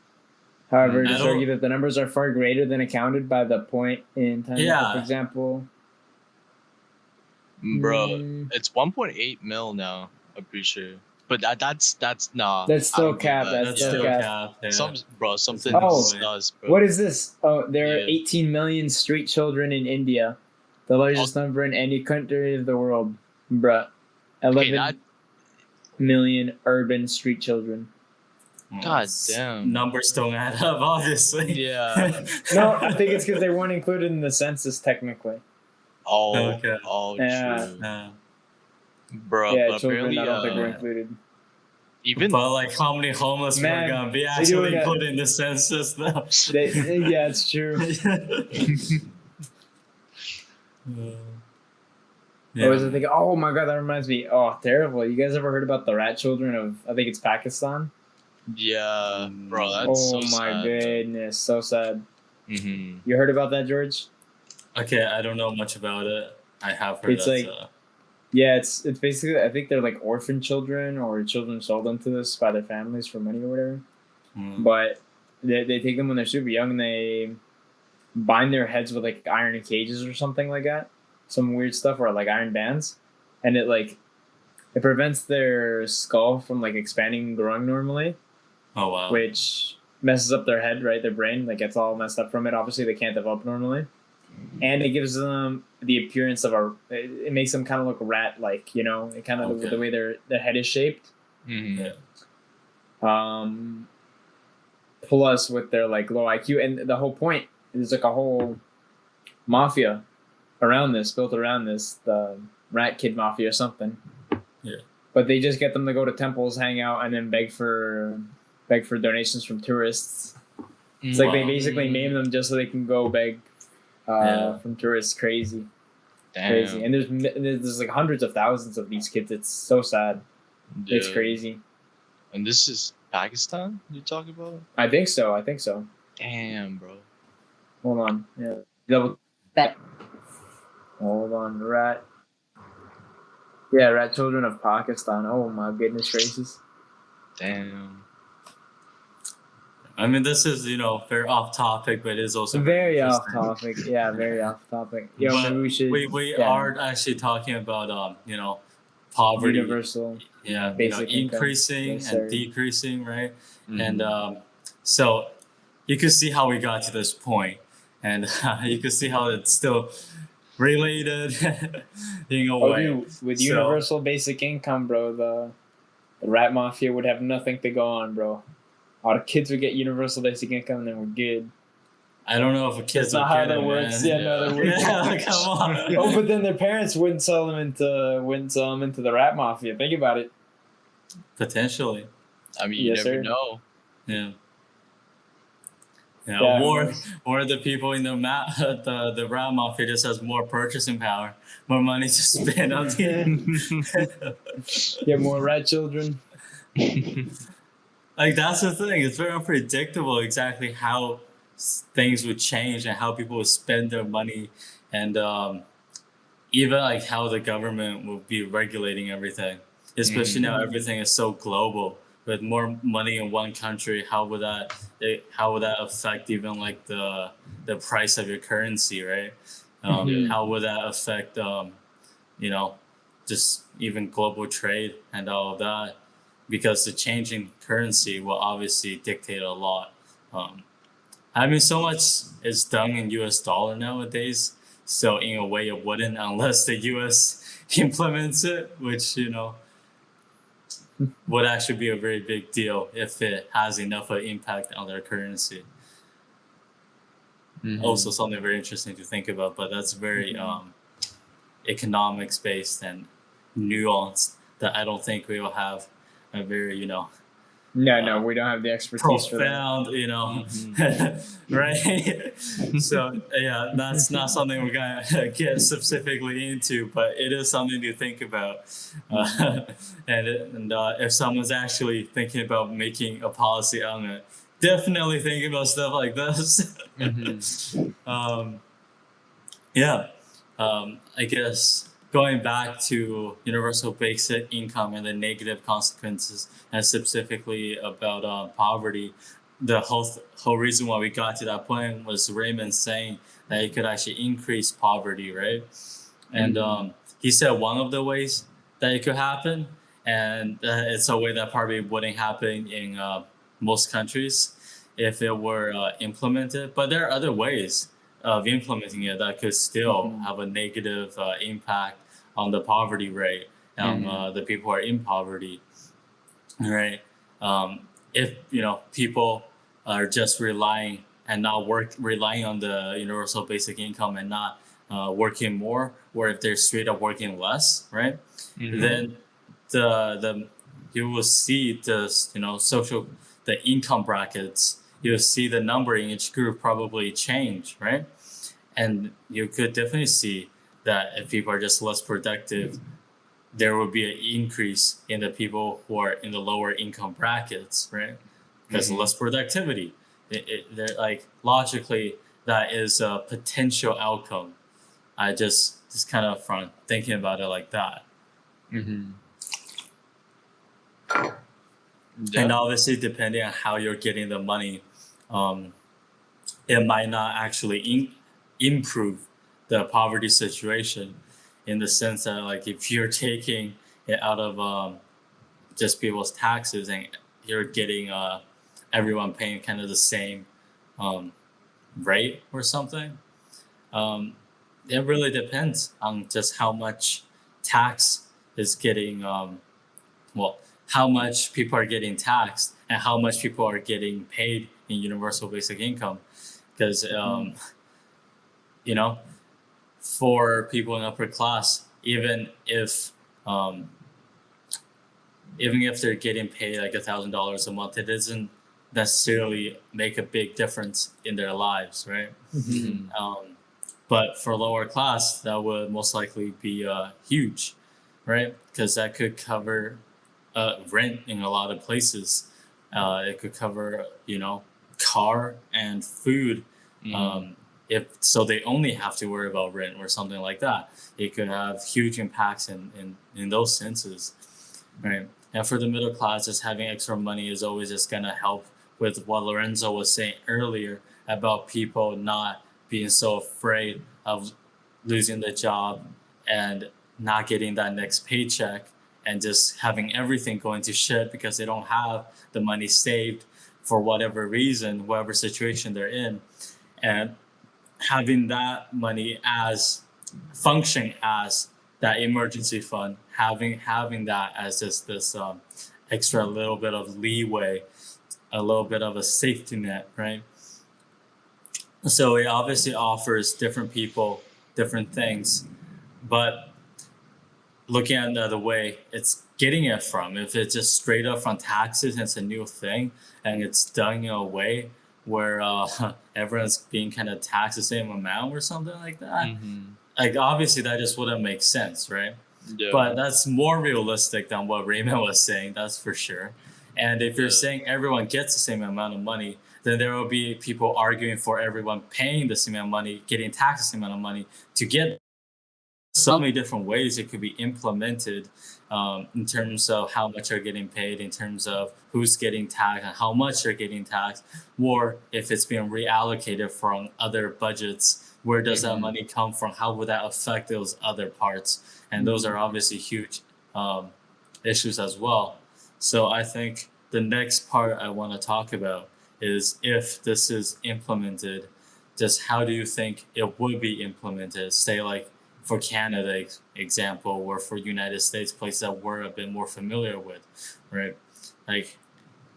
Speaker 2: However, it is argued that the numbers are far greater than accounted by the point in time.
Speaker 1: Yeah.
Speaker 2: For example,
Speaker 3: bro, it's 1.8 mil now. I'm pretty sure, but that's nah.
Speaker 2: That's
Speaker 3: I
Speaker 2: still
Speaker 3: don't believe
Speaker 2: cap.
Speaker 3: that.
Speaker 2: That's
Speaker 1: That's
Speaker 2: still
Speaker 1: still
Speaker 2: cap.
Speaker 1: cap. Yeah.
Speaker 3: Something
Speaker 2: Oh.
Speaker 3: sus, bro.
Speaker 2: What is this? Oh, there are
Speaker 3: Yeah.
Speaker 2: 18 million street children in India, the largest number in any country of the world. Bruh. 11 million urban street children.
Speaker 3: God damn.
Speaker 1: Numbers don't add up, obviously.
Speaker 3: Yeah.
Speaker 2: No, I think it's because they weren't included in the census technically.
Speaker 3: Oh,
Speaker 1: Okay.
Speaker 3: oh,
Speaker 2: Yeah.
Speaker 3: true.
Speaker 1: Bro,
Speaker 2: Yeah,
Speaker 3: but
Speaker 2: children
Speaker 3: apparently,
Speaker 2: I don't think were included.
Speaker 3: even
Speaker 1: but like, how many homeless
Speaker 2: Man,
Speaker 1: were gonna be
Speaker 2: they
Speaker 1: actually
Speaker 2: doing
Speaker 1: put in the census though?
Speaker 2: Yeah, it's true. I was thinking, oh my god, that reminds me. Oh, terrible. You guys ever heard about the rat children of, I think it's Pakistan?
Speaker 3: yeah, bro, that's
Speaker 2: Oh
Speaker 3: so
Speaker 2: my
Speaker 3: sad.
Speaker 2: goodness, so sad.
Speaker 3: Mm-hmm.
Speaker 2: You heard about that, George?
Speaker 1: Okay, I don't know much about it. I have heard
Speaker 2: It's
Speaker 1: that.
Speaker 2: like- Yeah, it's basically, I think they're like orphan children or children sold into this by their families for money or whatever. But they take them when they're super young and they bind their heads with like iron cages or something like that. Some weird stuff, or like iron bands. And it prevents their skull from like expanding and growing normally,
Speaker 1: Oh wow.
Speaker 2: which messes up their head, right? Their brain like gets all messed up from it. Obviously, they can't develop normally. And it gives them the appearance of it makes them kind of look rat-like, you know, it kind of
Speaker 1: Okay.
Speaker 2: the way their head is shaped.
Speaker 3: Mm-hmm.
Speaker 1: Yeah.
Speaker 2: Plus with their like low IQ, and the whole point is like a whole mafia built around this, the rat kid mafia or something.
Speaker 1: Yeah.
Speaker 2: But they just get them to go to temples, hang out, and then beg for donations from tourists. It's like they basically name them just so they can go beg from tourists. Crazy.
Speaker 3: Damn.
Speaker 2: And there's like hundreds of thousands of these kids. It's so sad. It's
Speaker 3: Yeah.
Speaker 2: crazy.
Speaker 3: And this is Pakistan you're talking about?
Speaker 2: I think so.
Speaker 3: Damn, bro.
Speaker 2: Hold on. Yeah. Double that. Hold on. Rat. Yeah, rat children of Pakistan. Oh my goodness gracious.
Speaker 3: Damn.
Speaker 1: I mean, this is very off topic, but it is also
Speaker 2: Very off
Speaker 1: interesting.
Speaker 2: topic. Yeah, very off topic. Yo,
Speaker 1: But
Speaker 2: maybe we should.
Speaker 1: We
Speaker 2: yeah,
Speaker 1: are actually talking about poverty.
Speaker 2: universal.
Speaker 1: Yeah,
Speaker 2: basic income.
Speaker 1: increasing
Speaker 2: Yes,
Speaker 1: and
Speaker 2: sir.
Speaker 1: decreasing, right?
Speaker 3: Mhm.
Speaker 1: And so you can see how we got to this point, and you can see how it's still related in a
Speaker 2: Oh,
Speaker 1: way.
Speaker 2: dude, with
Speaker 1: So-
Speaker 2: universal basic income, bro, the rat mafia would have nothing to go on, bro. All the kids would get universal basic income, and then we're good.
Speaker 1: I don't know if a kid's
Speaker 2: That's not how that works. Yeah, no, that works.
Speaker 1: Yeah, come on.
Speaker 2: Oh, but then their parents wouldn't sell them into the rat mafia. Think about it.
Speaker 1: Potentially,
Speaker 3: I mean,
Speaker 2: Yes,
Speaker 3: you never
Speaker 2: sir.
Speaker 3: know.
Speaker 1: yeah.
Speaker 2: Yeah,
Speaker 1: Or the people in the rat mafia just has more purchasing power, more money to spend on the
Speaker 2: Get more rat children.
Speaker 1: Like, that's the thing. It's very unpredictable exactly how things would change and how people would spend their money, and even like how the government will be regulating everything. Especially now, everything is so global. With more money in one country, how would that affect even like the price of your currency, right? How would that affect just even global trade and all of that? Because the changing currency will obviously dictate a lot. I mean, so much is done in US dollar nowadays. So in a way, it wouldn't unless the US implements it, which would actually be a very big deal if it has enough of impact on their currency. also something very interesting to think about. But that's very economics based and nuanced that I don't think we will have a very
Speaker 2: No, we don't have the expertise for that.
Speaker 1: profound, right? So yeah, that's not something we're gonna get specifically into, but it is something to think about. And if someone's actually thinking about making a policy on it, definitely think about stuff like this. Yeah, I guess going back to universal basic income and the negative consequences, and specifically about poverty, the whole reason why we got to that point was Raymond saying that it could actually increase poverty, right? And he said one of the ways that it could happen, and it's a way that probably wouldn't happen in most countries if it were implemented. But there are other ways of implementing it that could still have a negative impact on the poverty rate and the people who are in poverty, right? If people are just relying and not relying on the universal basic income and not working more, or if they're straight up working less, right? Then the you will see the income brackets. You'll see the number in each group probably change, right? And you could definitely see that if people are just less productive, there will be an increase in the people who are in the lower income brackets, right? Because less productivity. They're like logically that is a potential outcome. I just kind of from thinking about it like that. And obviously, depending on how you're getting the money, it might not actually improve the poverty situation, in the sense that like if you're taking it out of just people's taxes and you're getting everyone paying kind of the same rate or something, it really depends on just how much tax is getting how much people are getting taxed and how much people are getting paid in universal basic income. Because, for people in upper class, even if they're getting paid like $1,000 a month, it doesn't necessarily make a big difference in their lives, right? But for lower class, that would most likely be huge, right? Because that could cover rent in a lot of places. It could cover, car and food. If so, they only have to worry about rent or something like that. It could have huge impacts in those senses, right? And for the middle class, just having extra money is always just gonna help with what Lorenzo was saying earlier about people not being so afraid of losing the job and not getting that next paycheck and just having everything going to shit because they don't have the money saved for whatever reason, whatever situation they're in. And having that money function as that emergency fund, having that as just this extra little bit of leeway, a little bit of a safety net, right? So it obviously offers different people different things, but looking at the way it's getting it from, if it's just straight up from taxes and it's a new thing and it's done in a way where everyone's being kind of taxed the same amount or something like that, like obviously that just wouldn't make sense, right? But that's more realistic than what Raymond was saying, that's for sure. And if you're saying everyone gets the same amount of money, then there will be people arguing for everyone paying the same amount of money, getting taxed the same amount of money to get so many different ways it could be implemented, in terms of how much they're getting paid, in terms of who's getting taxed and how much they're getting taxed, or if it's being reallocated from other budgets, where does that money come from? How would that affect those other parts? And those are obviously huge issues as well. So I think the next part I want to talk about is, if this is implemented, just how do you think it would be implemented? Say like for Canada example, or for United States, places that we're a bit more familiar with, right? Like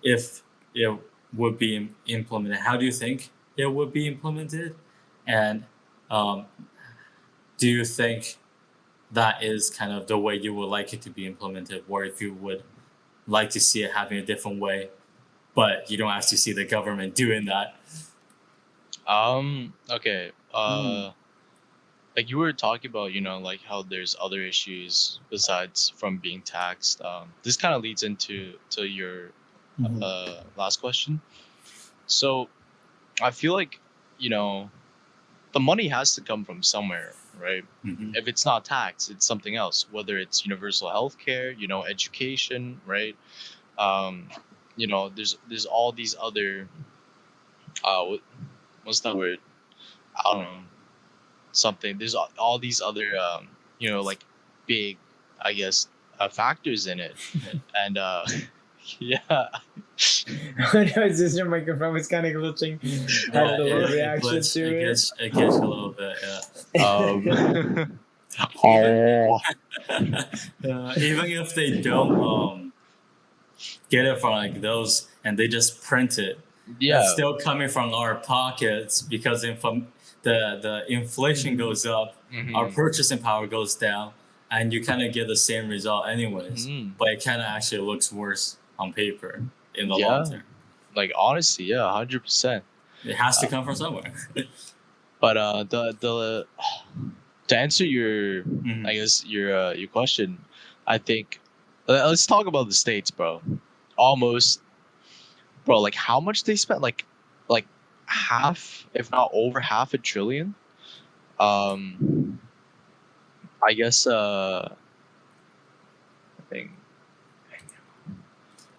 Speaker 1: if it would be implemented, how do you think it would be implemented? And um, do you think that is kind of the way you would like it to be implemented, or if you would like to see it having a different way, but you don't actually see the government doing that?
Speaker 3: Okay. Like you were talking about, like how there's other issues besides from being taxed. This kind of leads to your last question. So I feel like, the money has to come from somewhere, right?
Speaker 1: Mhm.
Speaker 3: If it's not tax, it's something else. Whether it's universal health care, education, right? Um, there's all these other what's that word? I don't know, something. There's all these other like big, I guess, factors in it, and yeah,
Speaker 2: I know it's just your microphone was kind of glitching. Had a little reaction
Speaker 1: glitch-
Speaker 2: to it.
Speaker 1: it gets a little bit, yeah.
Speaker 3: oh,
Speaker 1: Even if they don't get it from like those and they just print it,
Speaker 3: yeah,
Speaker 1: it's still coming from our pockets because the inflation goes up, our purchasing power goes down, and you kind of get the same result anyways. But it kind of actually looks worse on paper in the long term.
Speaker 3: like honestly, yeah, 100%.
Speaker 1: It has to come from somewhere.
Speaker 3: But the to answer your,
Speaker 1: Mhm.
Speaker 3: I guess your question, I think let's talk about the states, bro. Almost, bro. Like how much they spent, like half, if not over half a trillion. I guess I think.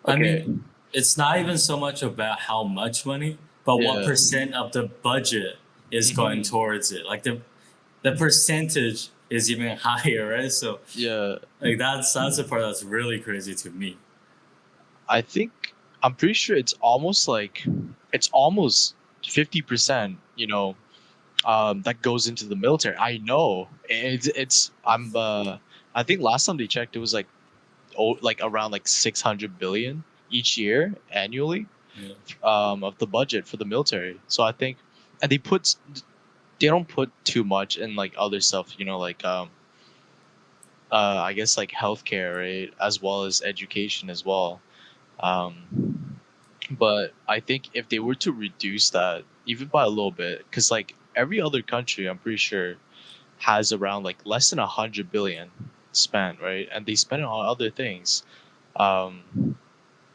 Speaker 1: I mean, it's not even so much about how much money, but what
Speaker 3: Yeah.
Speaker 1: percent of the budget is going towards it. Like the percentage is even higher, right? So
Speaker 3: Yeah,
Speaker 1: like that's the part that's really crazy to me.
Speaker 3: I think I'm pretty sure it's almost 50%. That goes into the military. I know it's I think last time they checked it was like around like 600 billion each year annually
Speaker 1: Yeah.
Speaker 3: of the budget for the military. So I think, and they don't put too much in like other stuff, like I guess like healthcare, right, as well as education as well. But I think if they were to reduce that even by a little bit, because like every other country, I'm pretty sure has around like less than 100 billion spent, right, and they spend it on other things.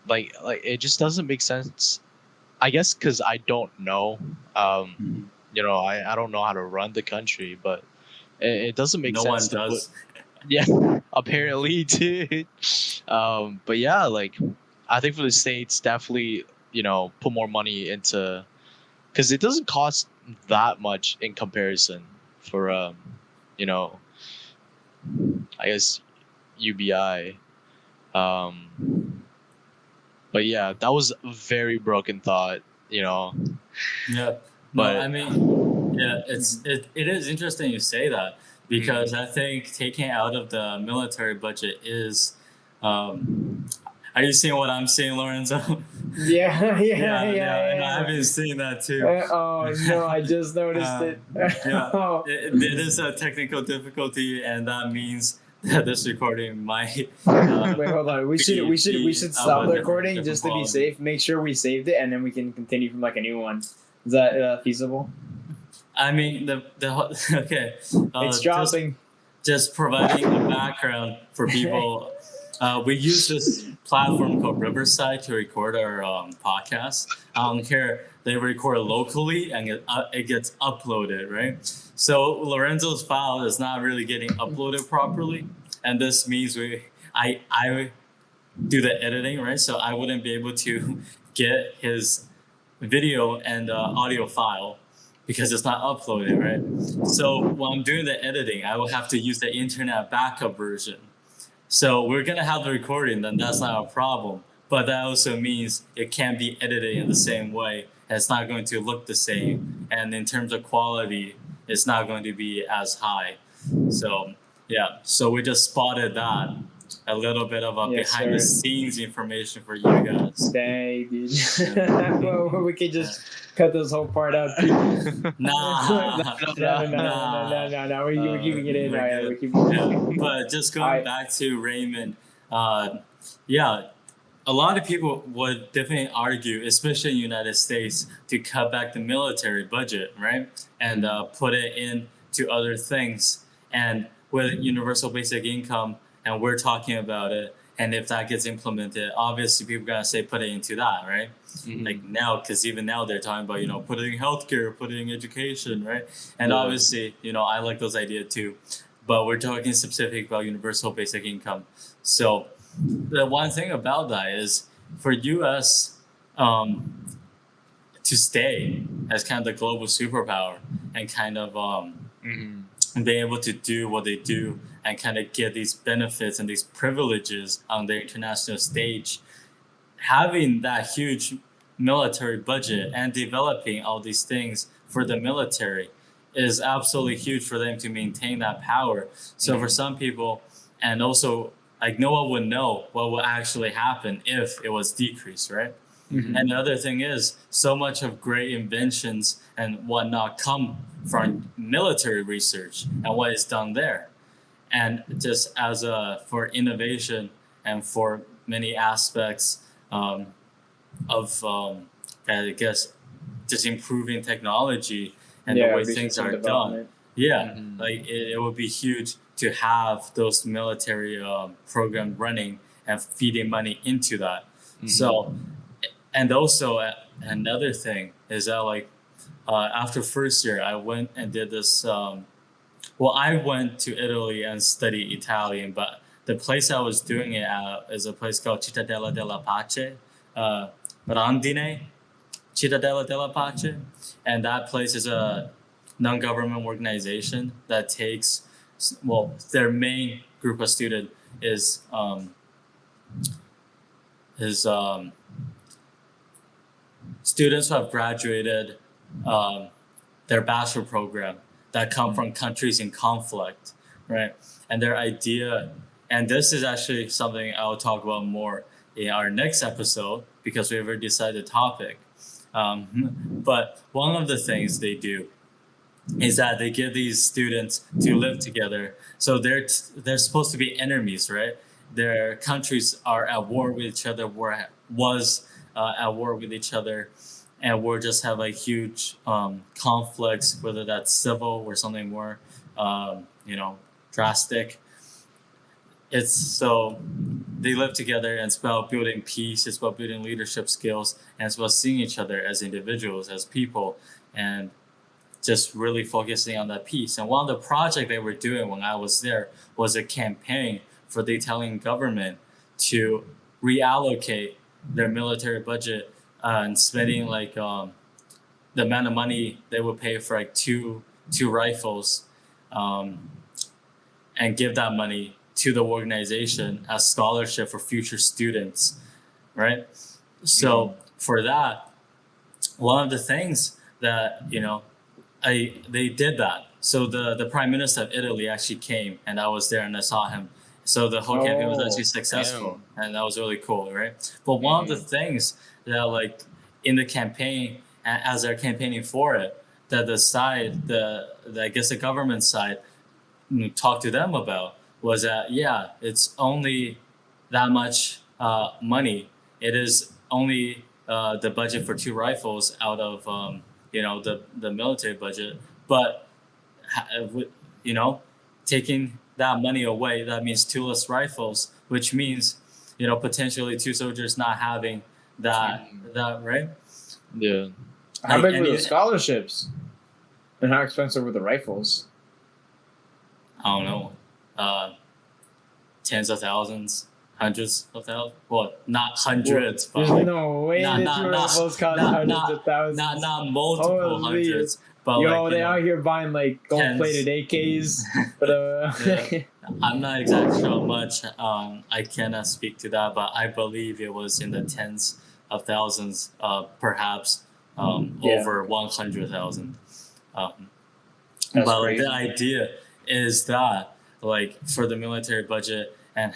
Speaker 3: Like it just doesn't make sense. I guess because I don't know. I don't know how to run the country, but it doesn't make
Speaker 1: No
Speaker 3: sense
Speaker 1: one
Speaker 3: to put.
Speaker 1: does.
Speaker 3: Yeah, apparently, dude. But yeah, like I think for the states, definitely, put more money into, because it doesn't cost that much in comparison for you know, I guess UBI. But yeah, that was a very broken thought,
Speaker 1: Yeah. No,
Speaker 3: But
Speaker 1: I mean, yeah, it is interesting you say that because I think taking out of the military budget is. Are you seeing what I'm seeing, Lorenzo?
Speaker 2: Yeah.
Speaker 1: And I've been seeing that too.
Speaker 2: Oh no, I just noticed it.
Speaker 1: Yeah,
Speaker 2: Oh.
Speaker 1: it is a technical difficulty, and that means that this recording might.
Speaker 2: Wait, hold on. We should
Speaker 1: be
Speaker 2: stop
Speaker 1: of
Speaker 2: the
Speaker 1: a
Speaker 2: recording
Speaker 1: different
Speaker 2: just to be
Speaker 1: quality.
Speaker 2: safe. Make sure we saved it, and then we can continue from like a new one. Is that feasible?
Speaker 1: I mean, the okay.
Speaker 2: It's dropping.
Speaker 1: Just providing a background for people. We use this platform called Riverside to record our podcast. I don't care. They record locally and it gets uploaded, right? So Lorenzo's file is not really getting uploaded properly, and this means I do the editing, right? So I wouldn't be able to get his video and audio file because it's not uploaded, right? So when I'm doing the editing, I will have to use the internet backup version. So we're gonna have the recording, then that's not a problem. But that also means it can't be edited in the same way. And it's not going to look the same. And in terms of quality, it's not going to be as high. So yeah, so we just spotted that. a little bit of a
Speaker 2: Yes,
Speaker 1: behind the
Speaker 2: sir.
Speaker 1: scenes information for you guys.
Speaker 2: Dang, dude. Well, we could just cut this whole part out. Too.
Speaker 1: Nah,
Speaker 2: No. We're keeping it in.
Speaker 1: we're
Speaker 2: Right,
Speaker 1: good.
Speaker 2: we're keeping it in.
Speaker 1: Yeah, but just going
Speaker 2: Alright.
Speaker 1: back to Raymond, yeah, a lot of people would definitely argue, especially in the United States, to cut back the military budget, right, and put it into other things. And with universal basic income, and we're talking about it, and if that gets implemented, obviously people are gonna say put it into that, right? Like now, because even now they're talking about putting healthcare, putting education, right? And obviously, I like those ideas too, but we're talking specific about universal basic income. So the one thing about that is for U.S. To stay as kind of the global superpower and kind of and being able to do what they do and kind of get these benefits and these privileges on the international stage, having that huge military budget and developing all these things for the military is absolutely huge for them to maintain that power. So for some people, and also like no one would know what would actually happen if it was decreased, right? And the other thing is, so much of great inventions and whatnot come from military research and what is done there. And just as for innovation and for many aspects of, I guess, just improving technology and the way things are done. Yeah, like it would be huge to have those military programs running and feeding money into that. So, and also another thing is that after first year, I went and did this. I went to Italy and studied Italian, but the place I was doing it at is a place called Cittadella della Pace, Rondine, Cittadella della Pace, and that place is a non-government organization that takes, their main group of students is students who have graduated their bachelor program that come from countries in conflict, right? And their idea, and this is actually something I'll talk about more in our next episode because we've already decided the topic. But one of the things they do is that they get these students to live together. So they're supposed to be enemies, right? Their countries are at war with each other, was at war with each other, and we'll just have huge conflicts, whether that's civil or something more, drastic. It's so they live together, and it's about building peace. It's about building leadership skills, and it's about seeing each other as individuals, as people, and just really focusing on that peace. And one of the projects they were doing when I was there was a campaign for the Italian government to reallocate their military budget and spending the amount of money they would pay for two rifles, and give that money to the organization as scholarship for future students, right? So for that, one of the things that they did that. So the Prime Minister of Italy actually came, and I was there and I saw him. So the whole campaign was actually successful, and that was really cool, right? But one of the things that in the campaign, as they're campaigning for it, that I guess the government side talked to them about was that it's only that much money. It is only the budget for two rifles out of the military budget, but taking that money away, that means two less rifles, which means potentially two soldiers not having that right.
Speaker 3: Yeah.
Speaker 2: How big were the scholarships, and how expensive were the rifles?
Speaker 1: I don't know, tens of thousands, hundreds of thousands. Well, not hundreds, but
Speaker 2: there's no way
Speaker 1: not-
Speaker 2: that
Speaker 1: not-
Speaker 2: two
Speaker 1: not-
Speaker 2: rifles cost hundreds of thousands.
Speaker 1: not multiple
Speaker 2: Holy.
Speaker 1: hundreds, but
Speaker 2: They out here buying gold-plated AKs.
Speaker 1: Yeah. I'm not exactly sure how much. I cannot speak to that, but I believe it was in the tens of thousands, perhaps over 100,000.
Speaker 2: That's
Speaker 1: But
Speaker 2: crazy.
Speaker 1: the idea is that for the military budget and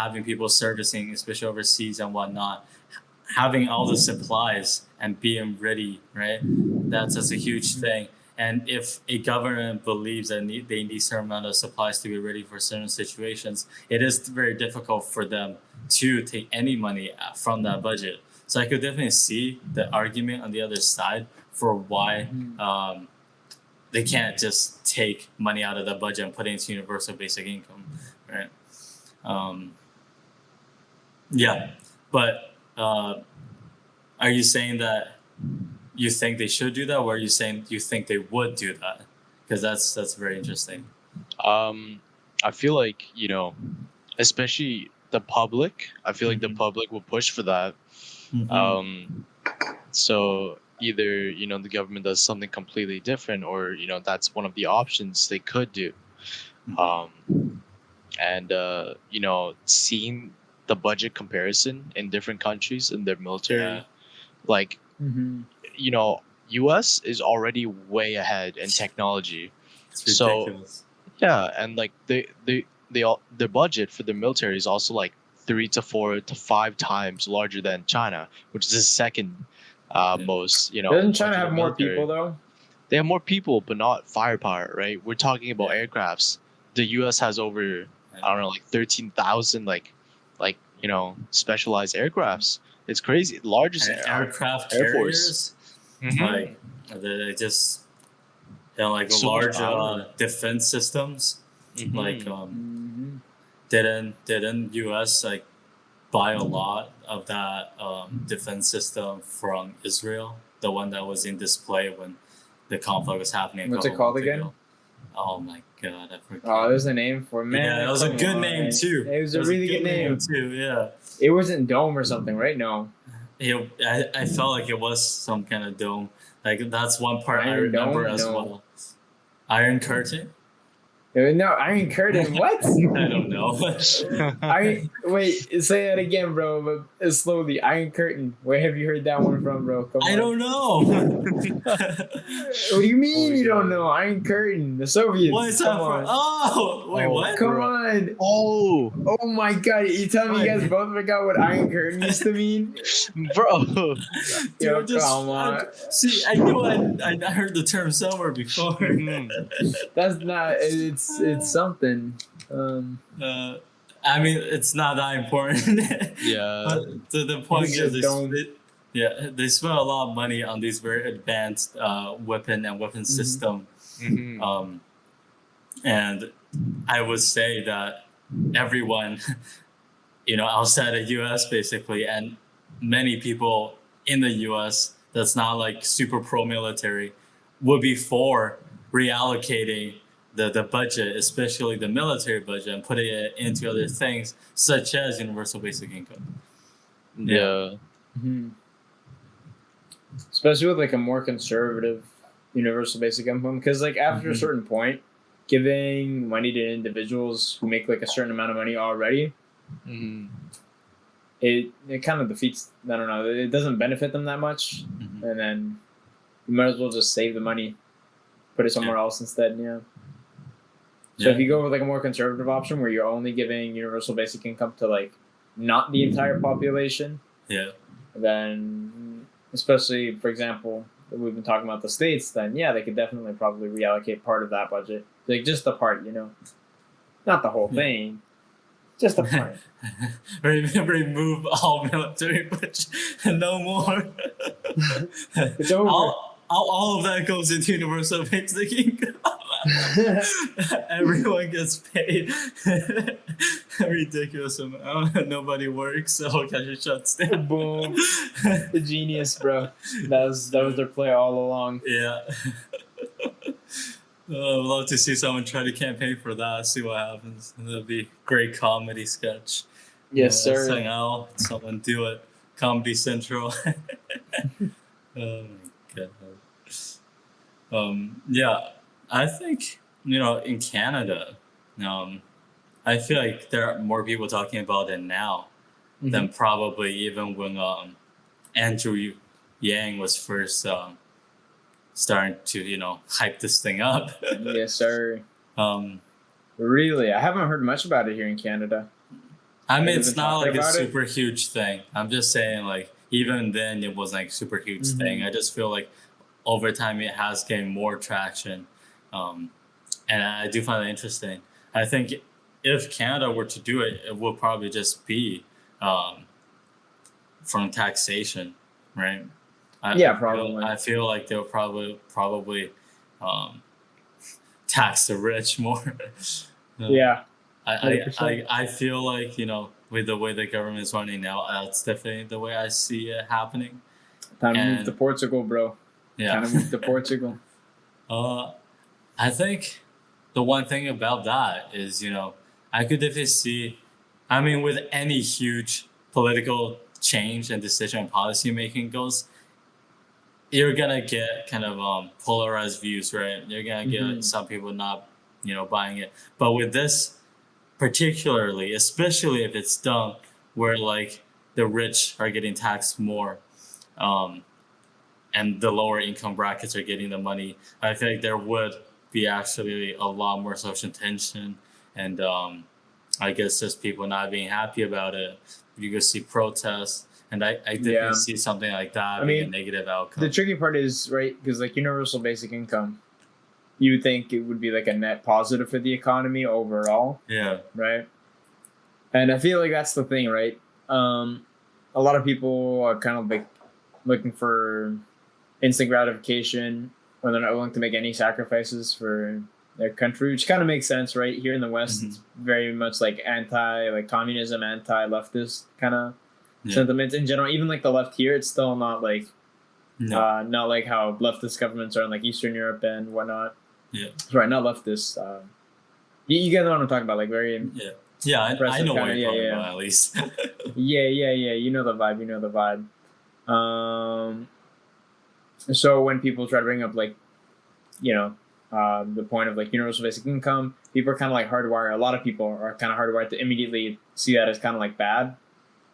Speaker 1: having people servicing, especially overseas and whatnot, having all the supplies and being ready, right? That's a huge thing. And if a government believes that they need certain amount of supplies to be ready for certain situations, it is very difficult for them to take any money from that budget. So I could definitely see the argument on the other side for why they can't just take money out of the budget and put it into universal basic income, right? Yeah, but are you saying that you think they should do that, or are you saying you think they would do that? Because that's very interesting.
Speaker 3: I feel like, especially the public. I feel like the public will push for that. So either the government does something completely different, or that's one of the options they could do. And seeing the budget comparison in different countries and their military, like US is already way ahead in technology.
Speaker 1: It's ridiculous.
Speaker 3: So yeah, and like their budget for the military is also like 3 to 4 to 5 times larger than China, which is the second most.
Speaker 2: Doesn't China have more
Speaker 3: military.
Speaker 2: people though?
Speaker 3: They have more people, but not firepower, right? We're talking about aircrafts. The U.S. has over, I don't know, like 13,000, like specialized aircrafts. It's crazy. Largest
Speaker 1: aircraft
Speaker 3: Air
Speaker 1: carriers, like they just like
Speaker 3: So much power.
Speaker 1: large defense systems. Like didn't U.S. like buy a lot of that defense system from Israel, the one that was in display when the conflict was happening.
Speaker 2: What's it called again?
Speaker 1: Oh my god, I forgot.
Speaker 2: Oh, there's a name for it. Man.
Speaker 1: Yeah, it was a good name too.
Speaker 2: It was a really good name
Speaker 1: too. Yeah.
Speaker 2: It wasn't Dome or something, right? No.
Speaker 1: I felt like it was some kind of dome. Like that's one part I
Speaker 2: Iron
Speaker 1: remember
Speaker 2: Dome?
Speaker 1: as
Speaker 2: No.
Speaker 1: well. Iron Curtain?
Speaker 2: No, Iron Curtain. What?
Speaker 1: I don't know.
Speaker 2: Wait, say that again, bro. But slowly. Iron Curtain. Where have you heard that one from, bro? Come on.
Speaker 1: I don't know.
Speaker 2: What do you mean you don't know? Iron Curtain. The Soviets.
Speaker 1: What is that
Speaker 2: Come
Speaker 1: from?
Speaker 2: on.
Speaker 1: Oh, wait, what?
Speaker 2: Come on.
Speaker 3: Oh,
Speaker 2: Oh my god. You telling me you guys both forgot what Iron Curtain used to mean?
Speaker 3: bro.
Speaker 2: Yo,
Speaker 1: Dude,
Speaker 2: come on.
Speaker 1: See, I knew I heard the term somewhere before.
Speaker 2: That's not. It's something.
Speaker 1: I mean, it's not that important.
Speaker 3: Yeah.
Speaker 1: But the point
Speaker 2: It's
Speaker 1: is,
Speaker 2: just
Speaker 1: they spend a lot of money on these very advanced weapon system. And I would say that everyone, outside the U.S. basically, and many people in the U.S. that's not like super pro-military, would be for reallocating the budget, especially the military budget, and putting it into other things such as universal basic income.
Speaker 3: Yeah.
Speaker 2: Especially with like a more conservative universal basic income, because like after a certain point, giving money to individuals who make like a certain amount of money already, it kind of defeats. I don't know. It doesn't benefit them that much, and then you might as well just save the money, put it somewhere else instead. Yeah. So if you go with like a more conservative option where you're only giving universal basic income to like not the entire population, then especially for example, we've been talking about the states, then they could definitely probably reallocate part of that budget, like just the part, not the whole thing, just the part.
Speaker 1: Remove all military budget, no more.
Speaker 2: It's over.
Speaker 1: All of that goes into universal basic income. Everyone gets paid a ridiculous amount. Nobody works, so cash shuts down.
Speaker 2: Boom. The genius, bro. That was their play all along.
Speaker 1: Yeah. I'd love to see someone try to campaign for that. See what happens. It'll be a great comedy sketch.
Speaker 2: Yes, sir.
Speaker 1: Saying, someone do it. Comedy Central. Oh my god. Yeah. I think, in Canada, I feel like there are more people talking about it now than probably even when Andrew Yang was first starting to, hype this thing up.
Speaker 2: Yes, sir. Really? I haven't heard much about it here in Canada.
Speaker 1: I mean,
Speaker 2: Have you
Speaker 1: it's
Speaker 2: been
Speaker 1: not
Speaker 2: talking
Speaker 1: like a
Speaker 2: about it?
Speaker 1: super huge thing. I'm just saying, like, even then, it was like super huge thing. I just feel like over time it has gained more traction, um, and I do find it interesting. I think if Canada were to do it, it would probably just be um, from taxation, right?
Speaker 2: Yeah, probably.
Speaker 1: I feel like they'll probably um, tax the rich more.
Speaker 2: Yeah,
Speaker 1: I
Speaker 2: 100%.
Speaker 1: feel like, with the way the government is running now, that's definitely the way I see it happening.
Speaker 2: Time to move to
Speaker 1: And
Speaker 2: Portugal, bro.
Speaker 1: yeah,
Speaker 2: Time to move to Portugal.
Speaker 1: uh, I think the one thing about that is, I could definitely see. I mean, with any huge political change and decision and policy making goes, you're gonna get kind of polarized views, right? You're gonna get some people not, buying it. But with this particularly, especially if it's done where like the rich are getting taxed more, um, and the lower income brackets are getting the money, I feel like there would be actually a lot more social tension, and I guess just people not being happy about it. You could see protests, and I definitely
Speaker 2: Yeah.
Speaker 1: see something like that
Speaker 2: I
Speaker 1: being a
Speaker 2: mean,
Speaker 1: negative outcome.
Speaker 2: The tricky part is, right, because like universal basic income, you would think it would be like a net positive for the economy overall,
Speaker 1: Yeah.
Speaker 2: right? And I feel like that's the thing, right? A lot of people are kind of like looking for instant gratification, or they're not willing to make any sacrifices for their country, which kind of makes sense, right? Here in the West, it's very much like communism, anti-leftist kind of sentiments in general. Even like the left here, it's still not like not like how leftist governments are in like Eastern Europe and whatnot.
Speaker 1: Yeah.
Speaker 2: Right, not leftist. You get what I'm talking about, like very
Speaker 1: Yeah, I know what
Speaker 2: kinda,
Speaker 1: you're talking about at least.
Speaker 2: yeah. You know the vibe. So when people try to bring up like, the point of like universal basic income, people are kind of like hardwired. A lot of people are kind of hardwired to immediately see that as kind of like bad,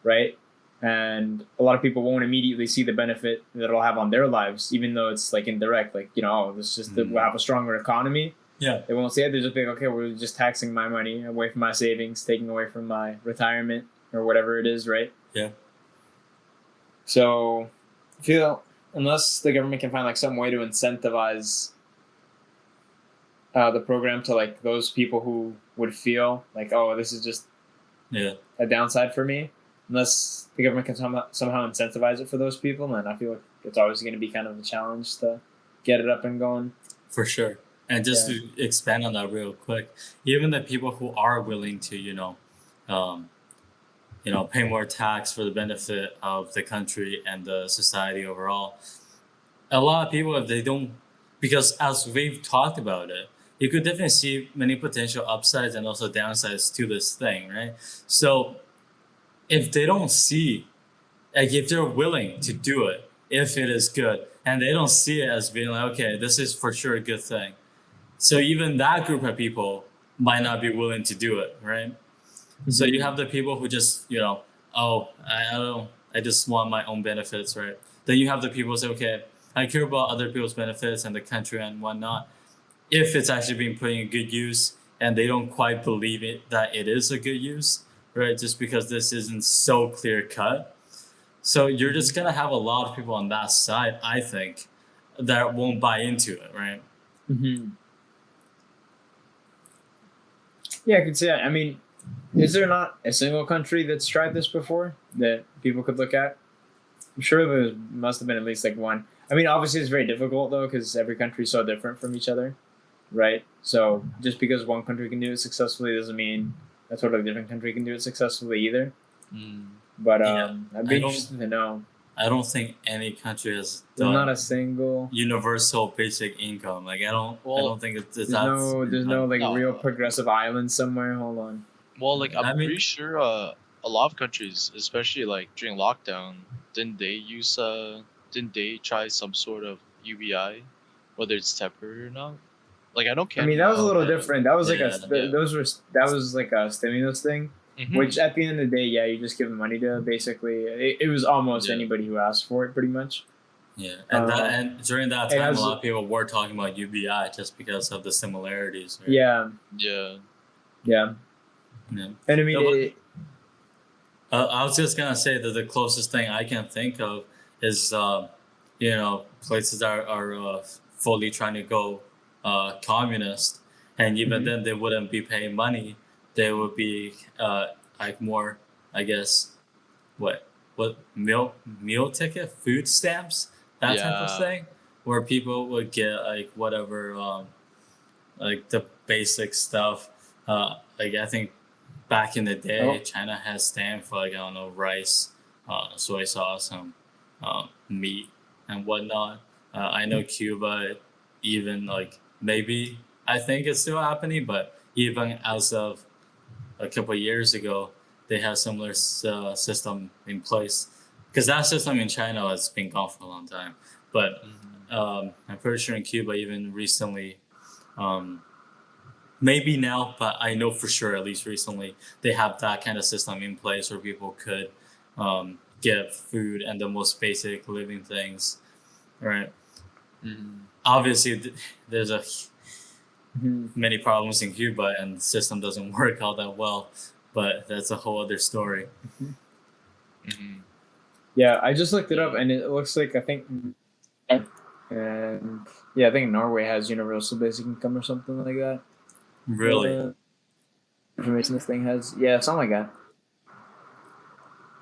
Speaker 2: right? And a lot of people won't immediately see the benefit that it'll have on their lives, even though it's like indirect. Like, this is just we'll have a stronger economy.
Speaker 1: Yeah.
Speaker 2: They won't see it. They're just like, okay, we're just taxing my money away from my savings, taking away from my retirement or whatever it is, right?
Speaker 1: Yeah.
Speaker 2: So I feel unless the government can find like some way to incentivize the program to like those people who would feel like, oh, this is just a downside for me, unless the government can somehow incentivize it for those people, then I feel like it's always going to be kind of a challenge to get it up and going.
Speaker 1: For sure. And just to expand on that real quick, even the people who are willing to, pay more tax for the benefit of the country and the society overall, a lot of people, if they don't, because as we've talked about it, you could definitely see many potential upsides and also downsides to this thing, right? So if they don't see, like if they're willing to do it, if it is good, and they don't see it as being like, okay, this is for sure a good thing. So even that group of people might not be willing to do it, right? Mm-hmm. So you have the people who just, I just want my own benefits, right? Then you have the people who say, okay, I care about other people's benefits and the country and whatnot. If it's actually being put in good use and they don't quite believe that it is a good use, right? Just because this isn't so clear cut. So you're just going to have a lot of people on that side, I think, that won't buy into it, right?
Speaker 2: Mm-hmm. Yeah, I could say that. I mean, is there not a single country that's tried this before that people could look at? I'm sure there must have been at least like one. I mean, obviously it's very difficult though because every country is so different from each other, right? So just because one country can do it successfully doesn't mean a totally different country can do it successfully either. But I'd be interested to know.
Speaker 1: I don't think any country has
Speaker 2: There's
Speaker 1: done
Speaker 2: not a single
Speaker 1: universal basic income. Like I don't think it's
Speaker 2: there's no real progressive island somewhere. Hold on.
Speaker 3: Well, like I'm pretty sure a lot of countries, especially like during lockdown, didn't they try some sort of UBI, whether it's temporary or not? Like I don't care.
Speaker 2: I mean, that was a little different. That was like that was like a stimulus thing. Mm-hmm. Which at the end of the day, you just give money to basically. It was almost anybody who asked for it, pretty much.
Speaker 1: Yeah, and during that time, a lot of people were talking about UBI just because of the similarities. Right?
Speaker 2: Yeah. And I mean,
Speaker 1: I was just gonna say that the closest thing I can think of is, places that are fully trying to go communist, and even
Speaker 2: Mhm.
Speaker 1: then they wouldn't be paying money. They would be like more, I guess, what meal ticket, food stamps, that type of
Speaker 3: Yeah.
Speaker 1: thing, where people would get like whatever, like the basic stuff. Like I think back in the day,
Speaker 2: Oh.
Speaker 1: China has stand for like I don't know rice, soy sauce, and meat and whatnot. I know Cuba, even like maybe I think it's still happening, but even as of a couple of years ago, they had similar system in place because that system in China has been gone for a long time. But
Speaker 3: Hmm.
Speaker 1: I'm pretty sure in Cuba, even recently. Um, Maybe now, but I know for sure, at least recently, they have that kind of system in place where people could get food and the most basic living things, right?
Speaker 3: Hmm.
Speaker 1: Obviously, there's
Speaker 2: Mhm.
Speaker 1: many problems in Cuba, and the system doesn't work all that well, but that's a whole other story.
Speaker 2: Mhm.
Speaker 3: Hmm.
Speaker 2: Yeah, I just looked it up,
Speaker 3: Yeah.
Speaker 2: and it looks like I think, and yeah, I think Norway has universal basic income or something like that.
Speaker 1: Really.
Speaker 2: Information this thing has, yeah, something like that.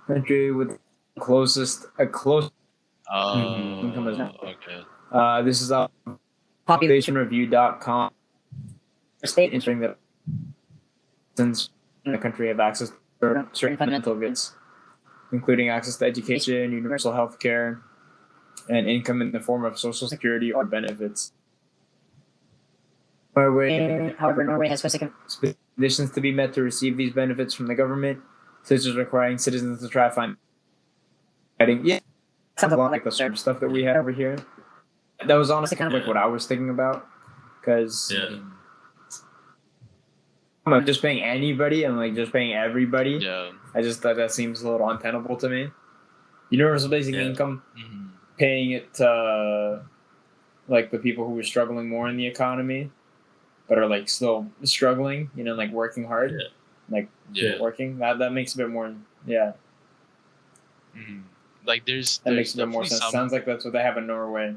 Speaker 2: Country with a close income is
Speaker 1: Hmm.
Speaker 3: Okay.
Speaker 2: this is populationreview.com. State ensuring that citizens in the country have access to certain fundamental goods, including access to education, universal health care, and income in the form of social security or benefits. However, Norway has specific conditions to be met to receive these benefits from the government, such as requiring citizens to try to find. Yeah, sounds a lot like the sort of stuff that we have over here. That was honestly kind of like what I was thinking about, because
Speaker 1: Yeah.
Speaker 2: I'm not just paying anybody and like just paying everybody.
Speaker 3: Yeah.
Speaker 2: I just thought that seems a little untenable to me. Universal basic
Speaker 1: Yeah.
Speaker 2: income,
Speaker 3: Hmm.
Speaker 2: paying it to like the people who are struggling more in the economy, but are like still struggling, like working hard,
Speaker 1: Yeah.
Speaker 2: like
Speaker 3: Yeah.
Speaker 2: working. That makes a bit more. Yeah,
Speaker 3: Hmm. Like there's
Speaker 2: that makes a bit more
Speaker 3: definitely
Speaker 2: sense.
Speaker 3: some.
Speaker 2: Sounds like that's what they have in Norway.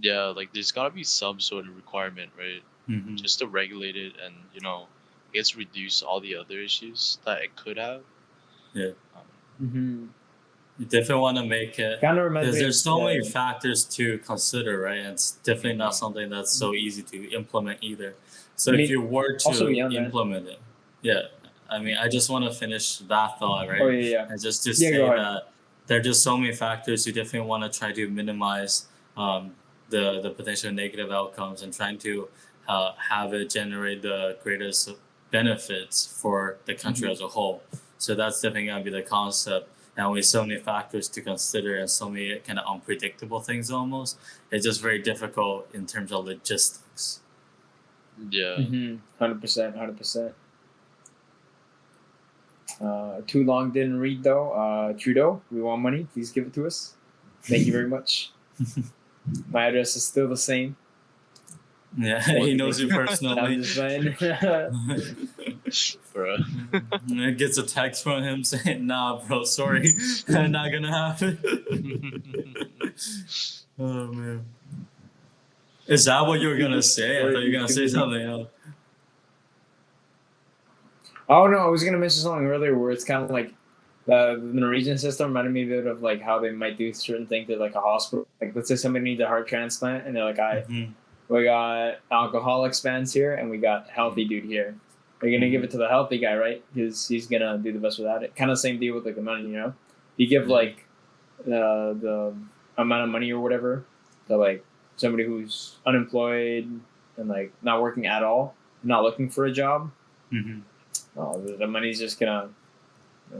Speaker 3: Yeah, like there's gotta be some sort of requirement, right?
Speaker 1: Hmm.
Speaker 3: Just to regulate it and I guess reduce all the other issues that it could have.
Speaker 1: Yeah.
Speaker 3: Um,
Speaker 2: Mm-hmm.
Speaker 1: You definitely want to make it
Speaker 2: Kind of reminds
Speaker 1: because
Speaker 2: me
Speaker 1: there's
Speaker 2: of
Speaker 1: so many factors to consider, right? And it's definitely not
Speaker 3: Mhm.
Speaker 1: something that's so easy to implement either. So
Speaker 2: I
Speaker 1: if
Speaker 2: mean,
Speaker 1: you were
Speaker 2: also
Speaker 1: to
Speaker 2: beyond that.
Speaker 1: implement it, yeah, I mean, I just want to finish that thought,
Speaker 2: Oh
Speaker 1: right?
Speaker 2: yeah,
Speaker 1: And just to
Speaker 2: yeah. Go
Speaker 1: say
Speaker 2: ahead.
Speaker 1: that there are just so many factors you definitely want to try to minimize the potential negative outcomes and trying to have it generate the greatest benefits for the country
Speaker 2: Mhm.
Speaker 1: as a whole. So that's definitely gonna be the concept. And with so many factors to consider and so many kind of unpredictable things almost, it's just very difficult in terms of logistics.
Speaker 3: Yeah.
Speaker 2: 100%, 100%. Too long didn't read though. Trudeau, we want money. Please give it to us. Thank you very much. My address is still the same.
Speaker 1: Yeah,
Speaker 2: Thank
Speaker 1: he
Speaker 2: you,
Speaker 1: knows
Speaker 2: thank
Speaker 1: you
Speaker 2: you. I'm
Speaker 1: personally.
Speaker 2: just saying.
Speaker 3: Bro.
Speaker 1: Gets a text from him saying, "Nah, bro, sorry, not gonna happen." Oh man, is that what you were gonna say? I thought you were gonna say something else.
Speaker 2: Oh no, I was gonna mention something earlier where it's kind of like the Norwegian system reminded me a bit of like how they might do certain things at like a hospital. Like let's say somebody needs a heart transplant and they're like,
Speaker 1: Mhm.
Speaker 2: we got alcoholic spans here and we got healthy dude here. Are you gonna give it to the healthy guy, right? Because he's gonna do the best without it. Kind of same deal with like the money. You give like the amount of money or whatever to like somebody who's unemployed and like not working at all, not looking for a job.
Speaker 1: Mhm.
Speaker 2: The money's just gonna.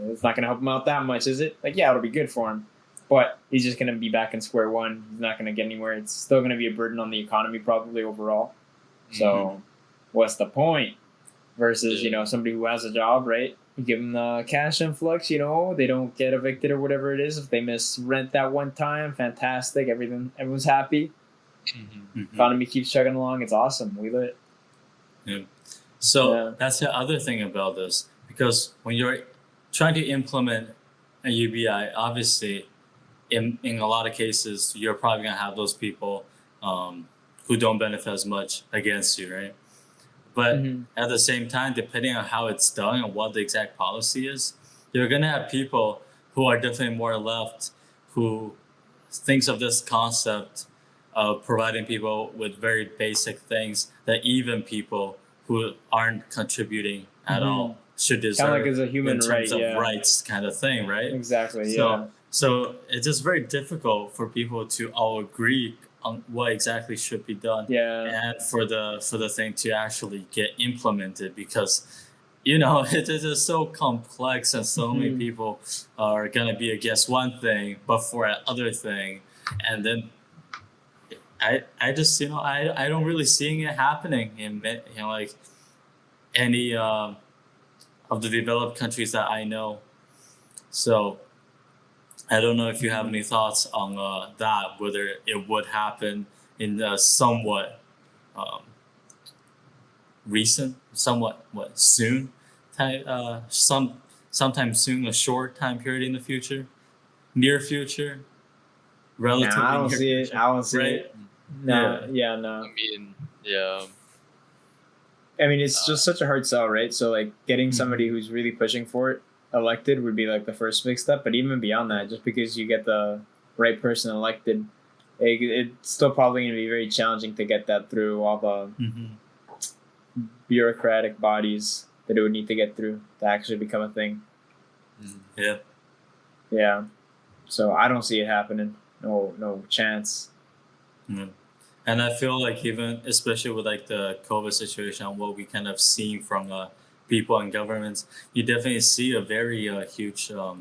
Speaker 2: It's not gonna help him out that much, is it? Like, yeah, it'll be good for him, but he's just gonna be back in square one. He's not gonna get anywhere. It's still gonna be a burden on the economy, probably overall. So, what's the point? Versus, somebody who has a job, right? You give them the cash influx. They don't get evicted or whatever it is. If they miss rent that one time, fantastic. Everyone's happy.
Speaker 3: Mhm.
Speaker 2: Economy keeps chugging along. It's awesome. We lit.
Speaker 1: Yeah. So
Speaker 2: Yeah.
Speaker 1: that's the other thing about this because when you're trying to implement a UBI, obviously, in a lot of cases, you're probably gonna have those people who don't benefit as much against you, right? But at the same time, depending on how it's done and what the exact policy is, you're gonna have people who are definitely more left, who thinks of this concept of providing people with very basic things that even people who aren't contributing at all should deserve,
Speaker 2: kind of like as a human
Speaker 1: in terms
Speaker 2: right,
Speaker 1: of rights, kind of thing, right?
Speaker 2: Exactly.
Speaker 1: So it's just very difficult for people to all agree on what exactly should be done, and for the thing to actually get implemented, because it is just so complex, and so many people are gonna be against one thing but for another thing, and then I just I don't really seeing it happening in like any of the developed countries that I know. So I don't know if you have any thoughts on that, whether it would happen in the somewhat recent, somewhat soon time, sometime soon, a short time period in the future, near future, relatively.
Speaker 2: I don't
Speaker 1: near
Speaker 2: see
Speaker 1: future,
Speaker 2: it. I don't see
Speaker 1: right?
Speaker 2: it. No. Yeah. No.
Speaker 3: I mean, yeah.
Speaker 2: I mean, it's just such a hard sell, right? So like getting somebody who's really pushing for it elected would be like the first big step. But even beyond that, just because you get the right person elected, it's still probably going to be very challenging to get that through all the bureaucratic bodies that it would need to get through to actually become a thing.
Speaker 1: Yeah.
Speaker 2: Yeah. So I don't see it happening. No chance.
Speaker 1: And I feel like, even especially with like the COVID situation, what we kind of seen from people and governments, you definitely see a very huge what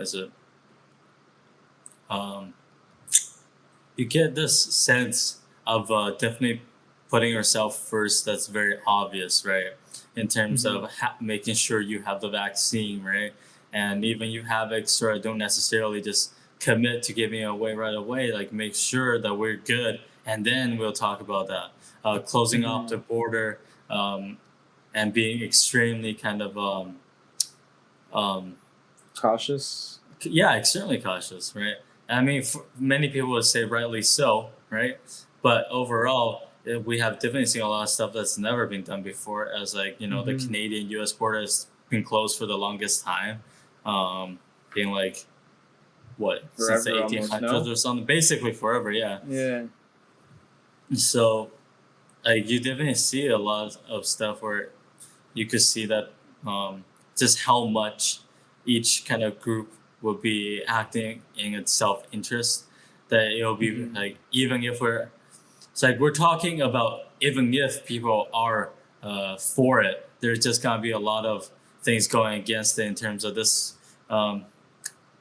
Speaker 1: is it? You get this sense of definitely putting yourself first. That's very obvious, right? In terms of making sure you have the vaccine, right? And even you have extra, don't necessarily just commit to giving it away right away. Like, make sure that we're good, and then we'll talk about that. Closing off the border, and being extremely kind of
Speaker 2: cautious.
Speaker 1: Yeah, extremely cautious, right? I mean, many people would say rightly so, right? But overall, we have definitely seen a lot of stuff that's never been done before, as like, the Canadian-U.S. border has been closed for the longest time, being like, what,
Speaker 2: forever,
Speaker 1: since the 1800s or something, basically forever, yeah. So like, you definitely see a lot of stuff where you could see that just how much each kind of group will be acting in its self-interest, that it'll be like, even if it's like we're talking about, even if people are for it, there's just gonna be a lot of things going against it in terms of this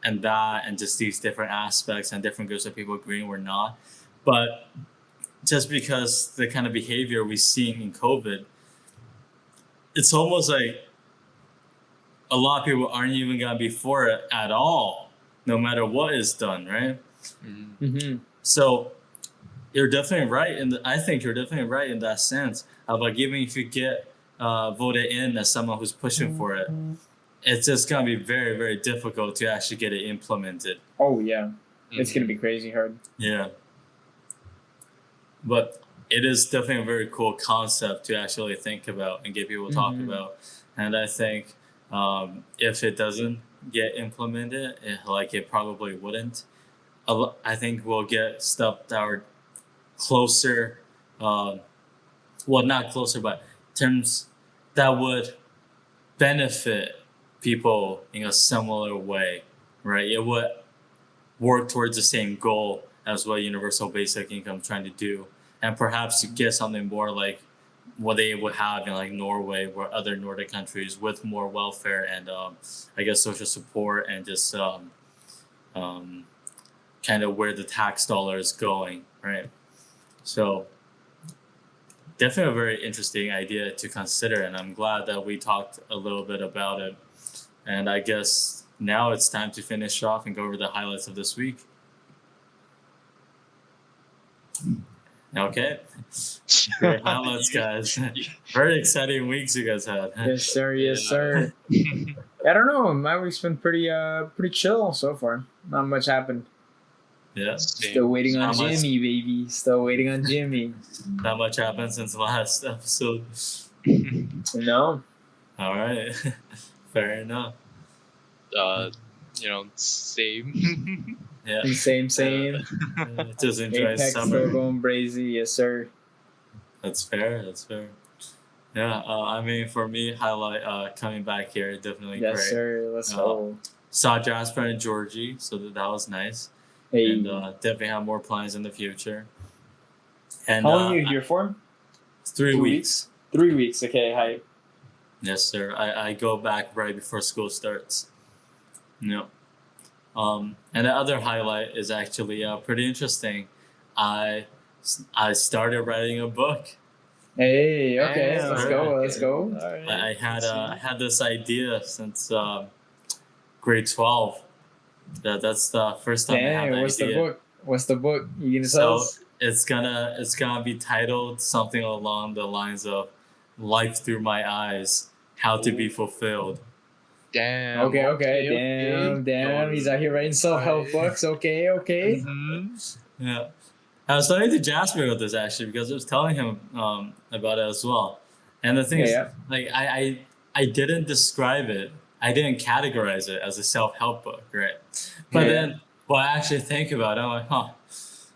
Speaker 1: and that, and just these different aspects and different groups of people agreeing or not. But just because the kind of behavior we've seen in COVID, it's almost like a lot of people aren't even gonna be for it at all, no matter what is done, right? So you're definitely right, and I think you're definitely right in that sense of like, even if you get voted in as someone who's pushing for it, it's just gonna be very, very difficult to actually get it implemented.
Speaker 2: Oh yeah, it's gonna be crazy hard.
Speaker 1: Yeah, but it is definitely a very cool concept to actually think about and get people to talk about. And I think if it doesn't get implemented, it probably wouldn't, I think we'll get stuff that are closer, well, not closer, but terms that would benefit people in a similar way, right? It would work towards the same goal as what universal basic income is trying to do, and perhaps to get something more like what they would have in like Norway or other Nordic countries, with more welfare and I guess social support, and just kind of where the tax dollar is going, right? So definitely a very interesting idea to consider, and I'm glad that we talked a little bit about it. And I guess now it's time to finish off and go over the highlights of this week. Okay. Great highlights, guys. Very exciting weeks you guys had.
Speaker 2: Yes, sir. Yes,
Speaker 3: Yeah.
Speaker 2: sir. I don't know. My week's been pretty chill so far. Not much happened.
Speaker 1: Yeah.
Speaker 2: Still waiting on
Speaker 1: Not much.
Speaker 2: Jimmy, baby. Still waiting on Jimmy.
Speaker 1: Not much happened since the last episode.
Speaker 2: No.
Speaker 1: All right. Fair enough.
Speaker 3: Same.
Speaker 1: Yeah.
Speaker 2: Same.
Speaker 1: Just enjoy
Speaker 2: Apex
Speaker 1: summer.
Speaker 2: still going brazy. Yes, sir.
Speaker 1: That's fair. Yeah. I mean, for me, highlight coming back here, definitely
Speaker 2: Yes,
Speaker 1: great.
Speaker 2: sir. Let's go.
Speaker 1: Saw Jasper and Georgie, so that was nice.
Speaker 2: Hey.
Speaker 1: And definitely have more plans in the future. And
Speaker 2: How long are you here for?
Speaker 1: 3 weeks.
Speaker 2: 3 weeks. Okay, hype.
Speaker 1: Yes, sir. I go back right before school starts. Yep. And the other highlight is actually pretty interesting. I started writing a book.
Speaker 2: Hey, okay,
Speaker 3: Yeah,
Speaker 2: let's
Speaker 1: alright.
Speaker 2: go. Let's go.
Speaker 3: All right.
Speaker 1: I had this idea since grade 12. That's the first time I had
Speaker 2: Dang,
Speaker 1: the
Speaker 2: what's
Speaker 1: idea.
Speaker 2: the book? What's the book? You gonna tell
Speaker 1: So
Speaker 2: us?
Speaker 1: it's gonna be titled something along the lines of "Life Through My Eyes: How to Be Fulfilled."
Speaker 3: Damn.
Speaker 2: Okay. Damn. He's out here writing self-help books. Okay.
Speaker 3: Mm-hmm.
Speaker 1: Yeah, I was talking to Jasper about this actually because I was telling him about it as well. And the thing is,
Speaker 2: Yeah.
Speaker 1: like, I didn't describe it. I didn't categorize it as a self-help book, right? But
Speaker 2: Yeah.
Speaker 1: then, I actually think about it, I'm like, huh,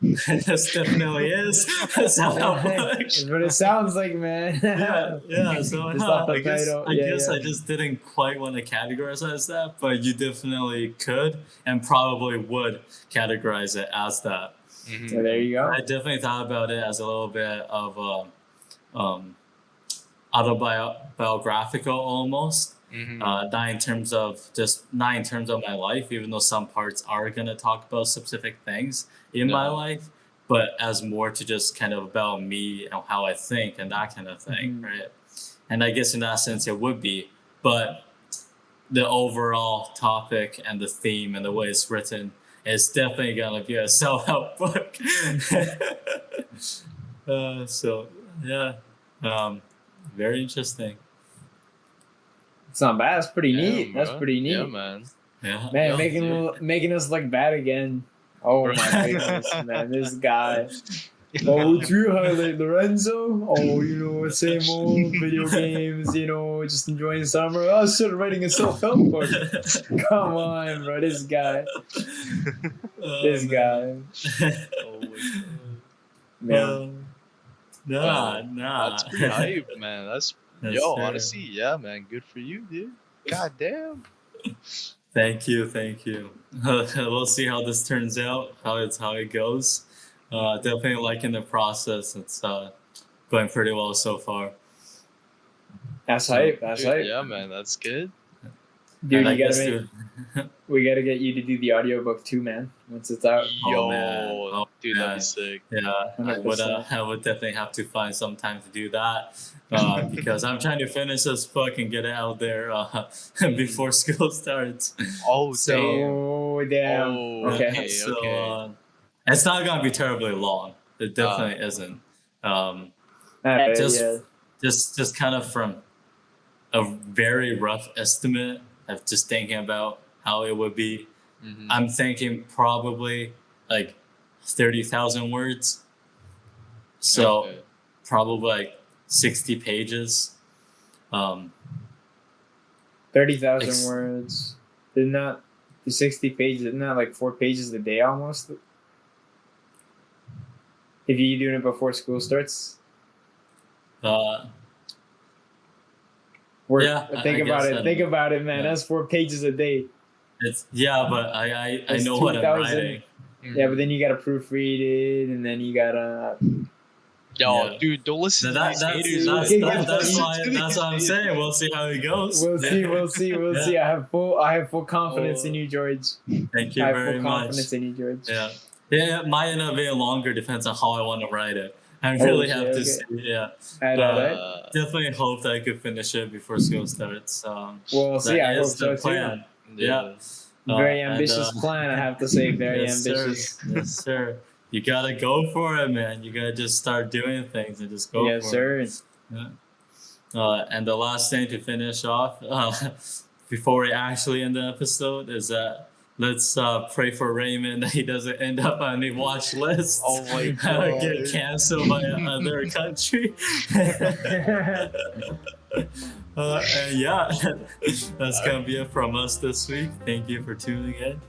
Speaker 1: this definitely is a self-help book.
Speaker 2: That's what it sounds like, man.
Speaker 1: Yeah. So
Speaker 2: It's not the
Speaker 1: I guess
Speaker 2: title.
Speaker 1: I
Speaker 2: Yeah,
Speaker 1: guess
Speaker 2: yeah.
Speaker 1: I just didn't quite want to categorize it as that, but you definitely could and probably would categorize it as that.
Speaker 2: So there you go.
Speaker 1: I definitely thought about it as a little bit of autobiographical almost.
Speaker 3: Mm-hmm.
Speaker 1: Not in terms of my life, even though some parts are gonna talk about specific things in my
Speaker 3: Yeah.
Speaker 1: life, but as more to just kind of about me and how I think and that kind of thing,
Speaker 2: Mhm.
Speaker 1: right? And I guess in that sense it would be, but the overall topic and the theme and the way it's written is definitely gonna be a self-help book. So yeah, very interesting.
Speaker 2: It's not bad. That's pretty neat.
Speaker 3: Bro.
Speaker 2: That's pretty neat.
Speaker 3: Yeah, man.
Speaker 1: Yeah,
Speaker 2: Man,
Speaker 1: yeah.
Speaker 2: making us look bad again. Oh my goodness, man, this guy. Oh, it's your highlight, Lorenzo. Oh, same old video games. Just enjoying summer. Oh, I started writing a self-help book. Come on, bro, this guy. This guy.
Speaker 3: Oh my god.
Speaker 2: Man,
Speaker 1: Nah.
Speaker 3: That's pretty hype, man.
Speaker 1: That's
Speaker 3: Yo,
Speaker 1: fair.
Speaker 3: honestly, yeah, man. Good for you, dude. God damn.
Speaker 1: Thank you. We'll see how this turns out, how it goes. Definitely liking the process. It's going pretty well so far.
Speaker 2: that's hype. That's
Speaker 3: Dude,
Speaker 2: hype.
Speaker 3: yeah, man. That's good.
Speaker 2: Dude,
Speaker 1: And I
Speaker 2: you gotta
Speaker 1: guess
Speaker 2: make, we gotta get you to do the audiobook too, man. Once it's out.
Speaker 3: Yo,
Speaker 1: man. Oh,
Speaker 3: dude, that'd
Speaker 1: man.
Speaker 3: be sick.
Speaker 1: Yeah, I
Speaker 2: 100%.
Speaker 1: would definitely have to find some time to do that because I'm trying to finish this book and get it out there before school starts.
Speaker 3: Oh,
Speaker 1: So-
Speaker 3: damn.
Speaker 2: Oh damn.
Speaker 3: Oh,
Speaker 2: Okay.
Speaker 3: okay.
Speaker 1: So it's not gonna be terribly long. It definitely isn't.
Speaker 2: Alright,
Speaker 1: Just-
Speaker 2: yeah.
Speaker 1: Just kind of from a very rough estimate of just thinking about how it would be.
Speaker 3: Mhm.
Speaker 1: I'm thinking probably like 30,000 words. So
Speaker 3: Okay.
Speaker 1: probably like 60 pages.
Speaker 2: 30,000
Speaker 1: Ex-
Speaker 2: words. Isn't that the 60 pages? Isn't that like 4 pages a day almost? If you're doing it before school starts?
Speaker 1: Uh,
Speaker 2: Work.
Speaker 1: Yeah,
Speaker 2: Think
Speaker 1: I
Speaker 2: about
Speaker 1: guess
Speaker 2: it.
Speaker 1: that-
Speaker 2: Think about it, man.
Speaker 1: yeah.
Speaker 2: That's 4 pages a day.
Speaker 1: it's but I
Speaker 2: It's
Speaker 1: know what I'm
Speaker 2: 2,000.
Speaker 1: writing.
Speaker 3: Mhm.
Speaker 2: Yeah, but then you gotta proofread it, and then you gotta.
Speaker 3: Yo,
Speaker 1: Yeah.
Speaker 3: dude, don't listen to these haters.
Speaker 1: That's
Speaker 2: Yeah,
Speaker 3: man.
Speaker 1: what I'm saying. We'll see how it goes.
Speaker 2: We'll see. We'll
Speaker 1: Yeah.
Speaker 2: see. I have full confidence in you, George.
Speaker 1: Thank
Speaker 2: I
Speaker 1: you
Speaker 2: have
Speaker 1: very
Speaker 2: full
Speaker 1: much.
Speaker 2: confidence in you, George.
Speaker 1: Yeah, it might end up being longer. Depends on how I want to write it. I really have
Speaker 2: okay.
Speaker 1: to see. Yeah,
Speaker 2: Alright.
Speaker 1: definitely hope that I could finish it before school starts.
Speaker 2: We'll see. I
Speaker 1: That
Speaker 2: hope
Speaker 1: is
Speaker 2: so
Speaker 1: the plan.
Speaker 3: Yeah.
Speaker 2: too. Very
Speaker 1: and,
Speaker 2: ambitious plan, I have to say. Very
Speaker 1: yes,
Speaker 2: ambitious.
Speaker 1: Sir. Yes, sir. you gotta go for it, man. You gotta just start doing things and just go
Speaker 2: Yes,
Speaker 1: for it.
Speaker 2: sir.
Speaker 1: Yeah. And the last thing to finish off, before we actually end the episode, is that let's pray for Raymond that he doesn't end up on the watch list.
Speaker 3: Oh my
Speaker 1: Or
Speaker 3: God.
Speaker 1: get canceled by another country. And yeah, that's gonna be it from us this week. Thank you for tuning in.